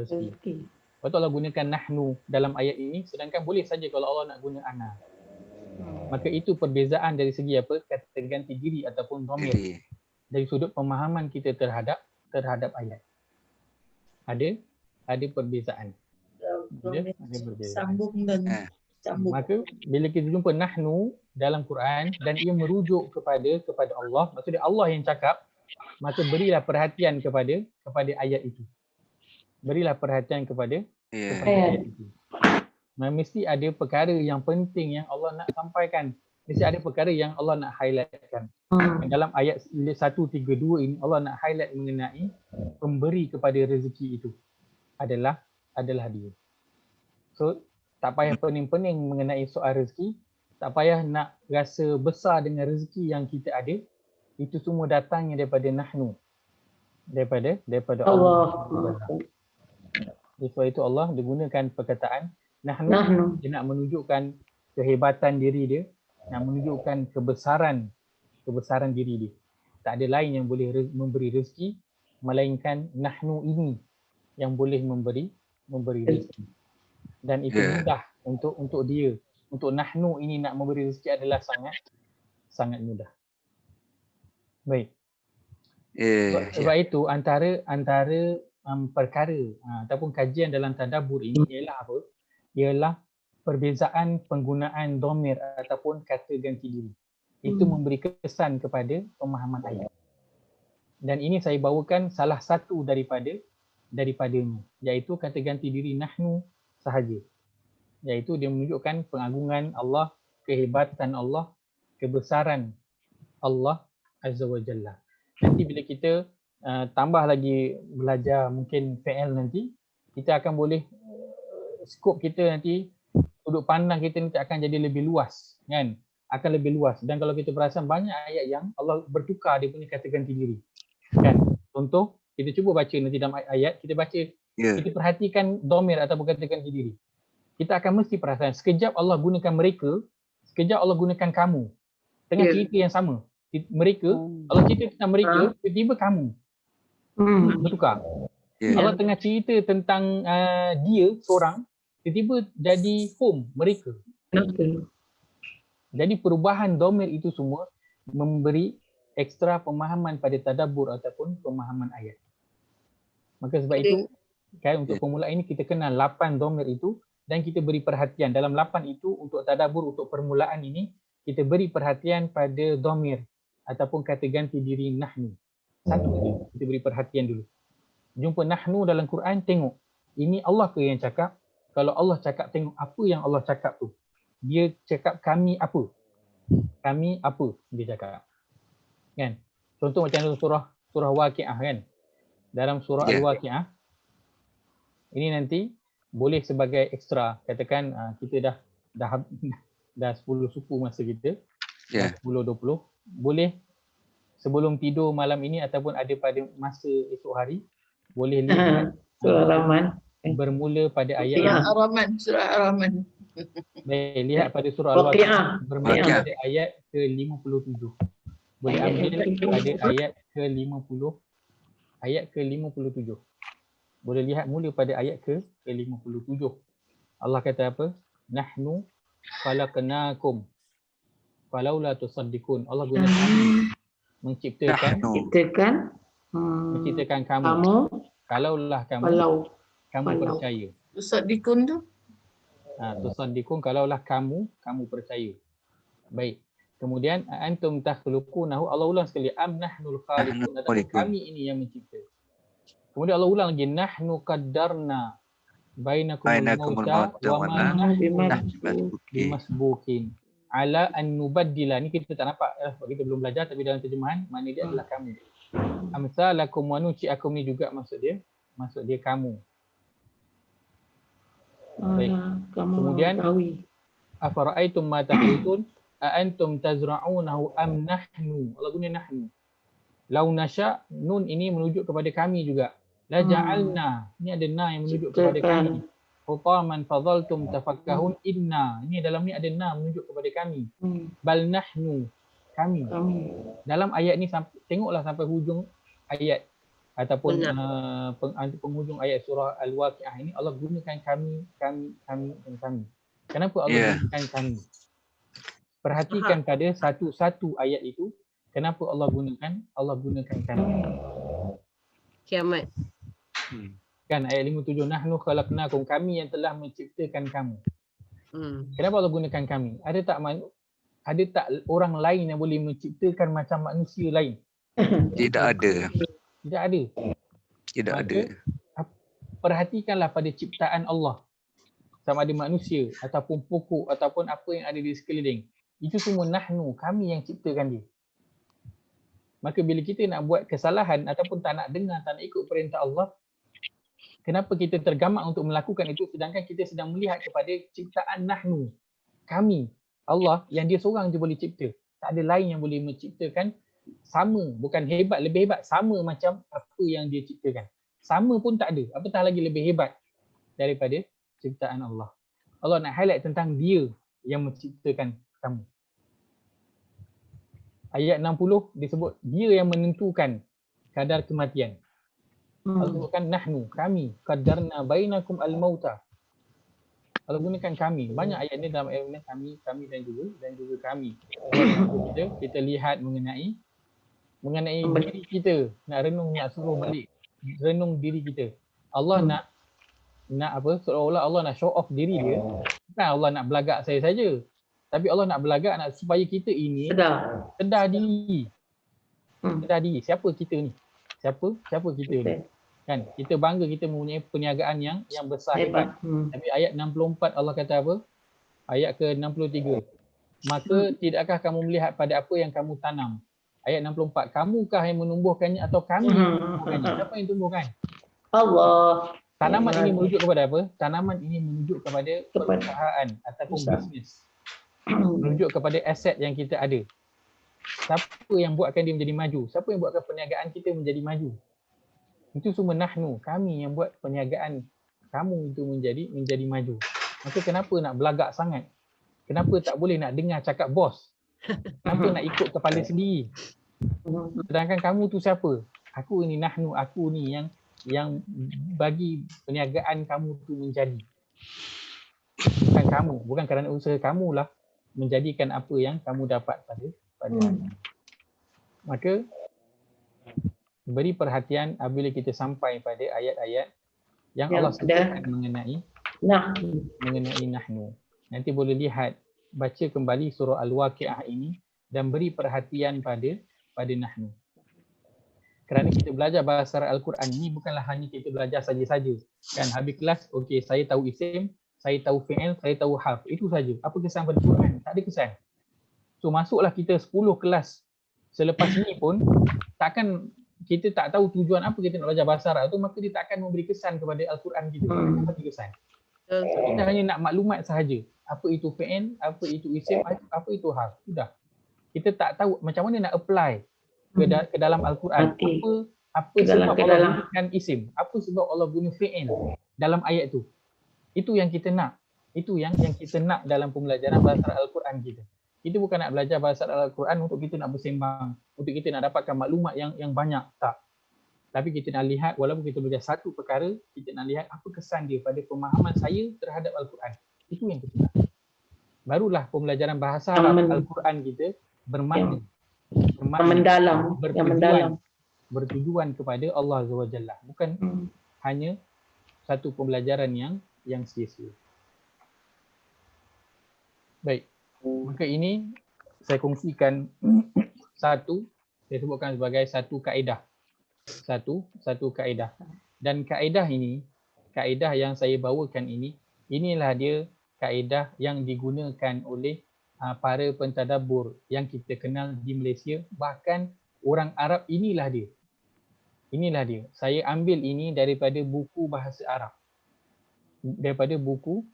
rezeki. Lepas tu Allah gunakan nahnu dalam ayat ini, sedangkan boleh saja kalau Allah nak guna ana. Maka itu perbezaan dari segi apa? Kata ganti diri ataupun dhamir. Dari sudut pemahaman kita terhadap ayat. Ada perbezaan. Ada perbezaan. Sambung dan sambung. Maka bila kita jumpa nahnu dalam Quran dan ia merujuk kepada Allah, maksudnya Allah yang cakap, maka berilah perhatian kepada ayat itu. Berilah perhatian kepada ayat itu. Mesti ada perkara yang penting yang Allah nak sampaikan. Mesti ada perkara yang Allah nak highlightkan. Dalam ayat 132 ini Allah nak highlight mengenai pemberi kepada rezeki itu adalah dia. So tak payah pening-pening mengenai soal rezeki, tak payah nak rasa besar dengan rezeki yang kita ada. Itu semua datangnya daripada nahnu. Daripada Allah. Sebab itu Allah digunakan perkataan nahnu. Dia nak menunjukkan kehebatan diri dia, nak menunjukkan kebesaran diri dia. Tak ada lain yang boleh memberi rezeki melainkan nahnu ini yang boleh memberi rezeki. Dan itu mudah untuk dia. Untuk nahnu ini nak memberi rezeki adalah sangat mudah. Baik. Sebab itu antara perkara ataupun kajian dalam tadabbur ini ialah apa? Ialah perbezaan penggunaan dhamir ataupun kata ganti diri. Itu memberi kesan kepada pemahaman ayat. Dan ini saya bawakan salah satu daripadanya, iaitu kata ganti diri nahnu sahaja. Iaitu dia menunjukkan pengagungan Allah, kehebatan Allah, kebesaran Allah Azza wa Jalla. Nanti bila kita tambah lagi belajar mungkin fi'il nanti, kita akan boleh skop kita nanti, sudut pandang kita nanti akan jadi lebih luas, kan? Akan lebih luas. Dan kalau kita perasan banyak ayat yang Allah bertukar dia punya kata ganti diri. Kan? Contoh, kita cuba baca nanti dalam ayat, kita baca, kita perhatikan dhamir ataupun kata ganti diri. Kita akan mesti perasan, sekejap Allah gunakan mereka, sekejap Allah gunakan kamu. Tengah cerita yang sama. Mereka, Allah cerita tentang mereka, tiba-tiba kamu. Bertukar. Allah tengah cerita tentang dia seorang, tiba-tiba jadi home mereka. Jadi perubahan dhamir itu semua memberi ekstra pemahaman pada tadabbur ataupun pemahaman ayat. Maka sebab itu kan untuk permulaan ini kita kenal 8 dhamir itu dan kita beri perhatian dalam 8 itu untuk tadabbur untuk permulaan ini kita beri perhatian pada dhamir ataupun kata ganti diri nahnu. Satu itu kita beri perhatian dulu. Jumpa nahnu dalam Quran, tengok ini Allah ke yang cakap. Kalau Allah cakap, tengok apa yang Allah cakap tu. Dia cakap kami apa? Kami apa dia cakap. Kan? Contoh macam dalam surah Waqiah kan. Dalam surah Al-Waqiah ini nanti boleh sebagai ekstra. Katakan kita dah 10 suku masa kita. 10 20. Boleh sebelum tidur malam ini ataupun ada pada masa esok hari boleh lihat surah Rahman bermula pada ayat Surah Ar-Rahman. Baik, lihat pada surah Al-Waqiah bermula pada ayat ke-57. Boleh ambil pada ayat ke-50, ayat ke-57. Boleh lihat mula pada ayat ke-57. Allah kata apa? Nahnu khalaqnakum falaula tusaddiqun. Allah guna kami menciptakan kamu. Kalaulah kamu percaya. Tusaddiqun tu? Tusaddiqun kalaulah kamu percaya. Baik. Kemudian antum takhluqunahu, Allah ulang sekali, am nahnul khaliqun, ataupun kami ini yang mencipta. Kemudian Allah ulang lagi, nahnu qaddarna bainakumul mauta wa ma nahnu bimasbuqin ala an nubaddila. Ni kita tak nampak sebab kita belum belajar, tapi dalam terjemahan makna dia adalah kamu. Amsalakum wa nuciakum ni juga maksud dia kamu. Baik. Kemudian afara'aitum ma tahritun a antum tazra'unahu am nahnu. Allah guna nahnu. Lau nasya, nun ini menunjuk kepada kami juga. La ja'alna, ini ada na yang menunjuk kepada kami. Hutaman fadhaltum tafakkahun inna. Ini dalam ni ada na menunjuk kepada kami. Bal nahnu, kami. Dalam ayat ni tengoklah sampai hujung ayat ataupun penghujung ayat surah Al-Waqiah ini Allah gunakan kami. Kenapa Allah gunakan kami? Perhatikan pada satu-satu ayat itu, kenapa Allah gunakan kami. Kiamat. Kan ayat 57, nahnu khalaqnakum, kami yang telah menciptakan kamu. Kenapa Allah gunakan kami? Ada tak orang lain yang boleh menciptakan macam manusia lain? Tidak ada. Perhatikanlah pada ciptaan Allah. Sama ada manusia ataupun pokok ataupun apa yang ada di sekeliling. Itu semua nahnu, kami yang ciptakan dia. Maka bila kita nak buat kesalahan ataupun tak nak dengar, tak nak ikut perintah Allah, kenapa kita tergamak untuk melakukan itu sedangkan kita sedang melihat kepada ciptaan nahnu, kami, Allah yang dia seorang je boleh cipta. Tak ada lain yang boleh menciptakan sama, bukan hebat, lebih hebat, sama macam apa yang dia ciptakan. Sama pun tak ada, apatah lagi lebih hebat daripada ciptaan Allah. Allah nak highlight tentang dia yang menciptakan kamu. Ayat 60 disebut dia yang menentukan kadar kematian. Allah gunakan nahnu, kami, qaddarna bainakum al-mauta. Allah gunakan kami. Banyak ayat ni dalam ayat ni kami dan juga kami. Kita lihat mengenai diri kita, nak renung, nak suruh balik renung diri kita. Allah nak apa? Seolah-olah Allah nak show off diri dia. Bukan Allah nak belagak saya saja. Tapi Allah nak belagak supaya kita ini sedar diri. Sedar diri. Siapa kita ni? Siapa kita ni? Kan? Kita bangga kita mempunyai perniagaan yang besar hebat. Tapi ayat 64 Allah kata apa? Ayat ke-63. Maka tidakkah kamu melihat pada apa yang kamu tanam? Ayat 64. Kamukah yang menumbuhkannya atau kami yang menumbuhkannya? Siapa yang tumbuhkan? Allah. Tanaman ini merujuk kepada apa? Tanaman ini merujuk kepada perusahaan ataupun bisnes. Merujuk kepada aset yang kita ada. Siapa yang buatkan dia menjadi maju? Siapa yang buatkan perniagaan kita menjadi maju? Itu semua nahnu, kami yang buat perniagaan kamu itu menjadi maju. Maka kenapa nak belagak sangat? Kenapa tak boleh nak dengar cakap bos? Kenapa nak ikut kepala sendiri? Sedangkan kamu tu siapa? Aku ini nahnu, aku ni yang bagi perniagaan kamu tu menjadi. Bukan kamu, bukan kerana usaha kamulah menjadikan apa yang kamu dapat pada hari. Maka beri perhatian apabila kita sampai pada ayat-ayat yang Yang Allah ada sebutkan mengenai nah nahnu. Nanti boleh lihat, baca kembali surah Al-Waqi'ah ini dan beri perhatian pada nahnu. Kerana kita belajar bahasa Al-Quran ini bukanlah hanya kita belajar saja-saja. Kan habis kelas, okey, saya tahu isim, saya tahu fi'il, saya tahu harf. Itu saja. Apa kesan pada Quran? Tak ada kesan. So masuklah kita 10 kelas selepas ini pun takkan kita tak tahu tujuan apa kita nak belajar bahasa Arab tu, maka dia takkan memberi kesan kepada Al-Quran kita. Tak bagi kesan. Kita hanya nak maklumat sahaja. Apa itu fi'il, apa itu isim, apa itu harf. Sudah. Kita tak tahu macam mana nak apply ke dalam Al-Quran. Apa sebab Allah gunakan isim, apa sebab Allah guna fi'il dalam ayat tu. Itu yang kita nak. Itu yang kita nak dalam pembelajaran bahasa Al-Quran kita. Kita bukan nak belajar bahasa Al-Quran untuk kita nak bersembang, untuk kita nak dapatkan maklumat yang banyak. Tak. Tapi kita nak lihat, walaupun kita belajar satu perkara, kita nak lihat apa kesan dia pada pemahaman saya terhadap Al-Quran. Itu yang kita nak. Barulah pembelajaran bahasa Arab Al-Quran kita bermakna. Mendalam. Bertujuan kepada Allah Azza wa Jalla. Bukan hanya satu pembelajaran yang sia-sia. Baik. Maka ini saya kongsikan saya sebutkan sebagai satu kaedah. Satu kaedah. Dan kaedah ini, kaedah yang saya bawakan ini, inilah dia kaedah yang digunakan oleh para pentadabbur yang kita kenal di Malaysia. Bahkan orang Arab inilah dia. Inilah dia. Saya ambil ini daripada buku bahasa Arab. Daripada buku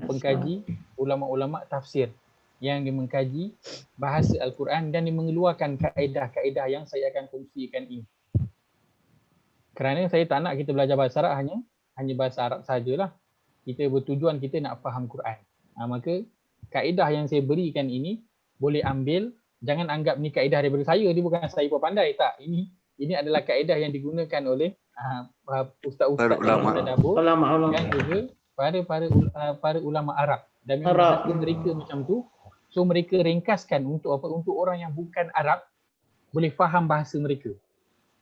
pengkaji ulama-ulama tafsir yang dia mengkaji bahasa Al-Quran dan dia mengeluarkan kaedah-kaedah yang saya akan kongsikan ini. Kerana saya tak nak kita belajar bahasa Arab hanya bahasa Arab sajalah. Kita bertujuan kita nak faham Quran. Maka kaedah yang saya berikan ini boleh ambil, jangan anggap ni kaedah daripada saya, dia bukan saya pun pandai, tak. Ini adalah kaedah yang digunakan oleh ustaz-ustaz tadabbur dan juga para ulama Arab. Dan memang mereka macam tu. So mereka ringkaskan untuk apa? Untuk orang yang bukan Arab boleh faham bahasa mereka.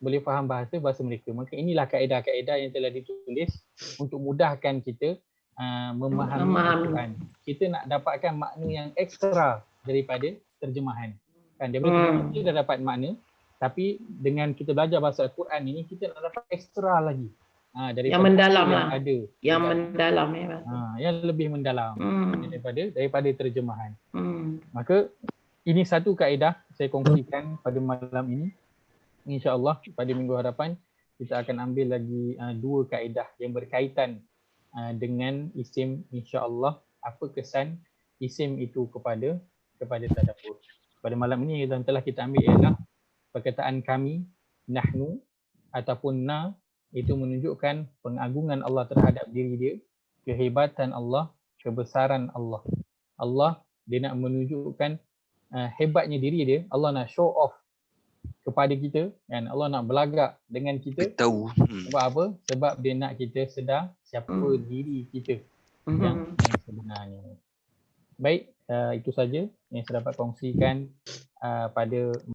Boleh faham bahasa mereka. Maka inilah kaedah-kaedah yang telah ditulis untuk mudahkan kita memahami Al-Quran. Kita nak dapatkan makna yang ekstra daripada terjemahan. Kan daripada kita dah dapat makna, tapi dengan kita belajar bahasa Al-Quran ini kita nak dapat ekstra lagi. Yang mendalam yang lah. ada. Yang mendalam ya. Yang lebih mendalam daripada terjemahan. Maka ini satu kaedah saya kongsikan pada malam ini. InsyaAllah pada minggu hadapan kita akan ambil lagi dua kaedah yang berkaitan dengan isim. InsyaAllah apa kesan isim itu kepada tadabbur. Pada malam ini yang telah kita ambil ialah perkataan kami, nahnu ataupun na, itu menunjukkan pengagungan Allah terhadap diri dia, kehebatan Allah, kebesaran Allah. Allah dia nak menunjukkan hebatnya diri dia. Allah nak show off kepada kita, kan? Allah nak berlagak dengan kita. Tahu. Sebab apa? Sebab dia nak kita sedar siapa diri kita yang sebenarnya. Baik, itu saja yang saya dapat kongsikan pada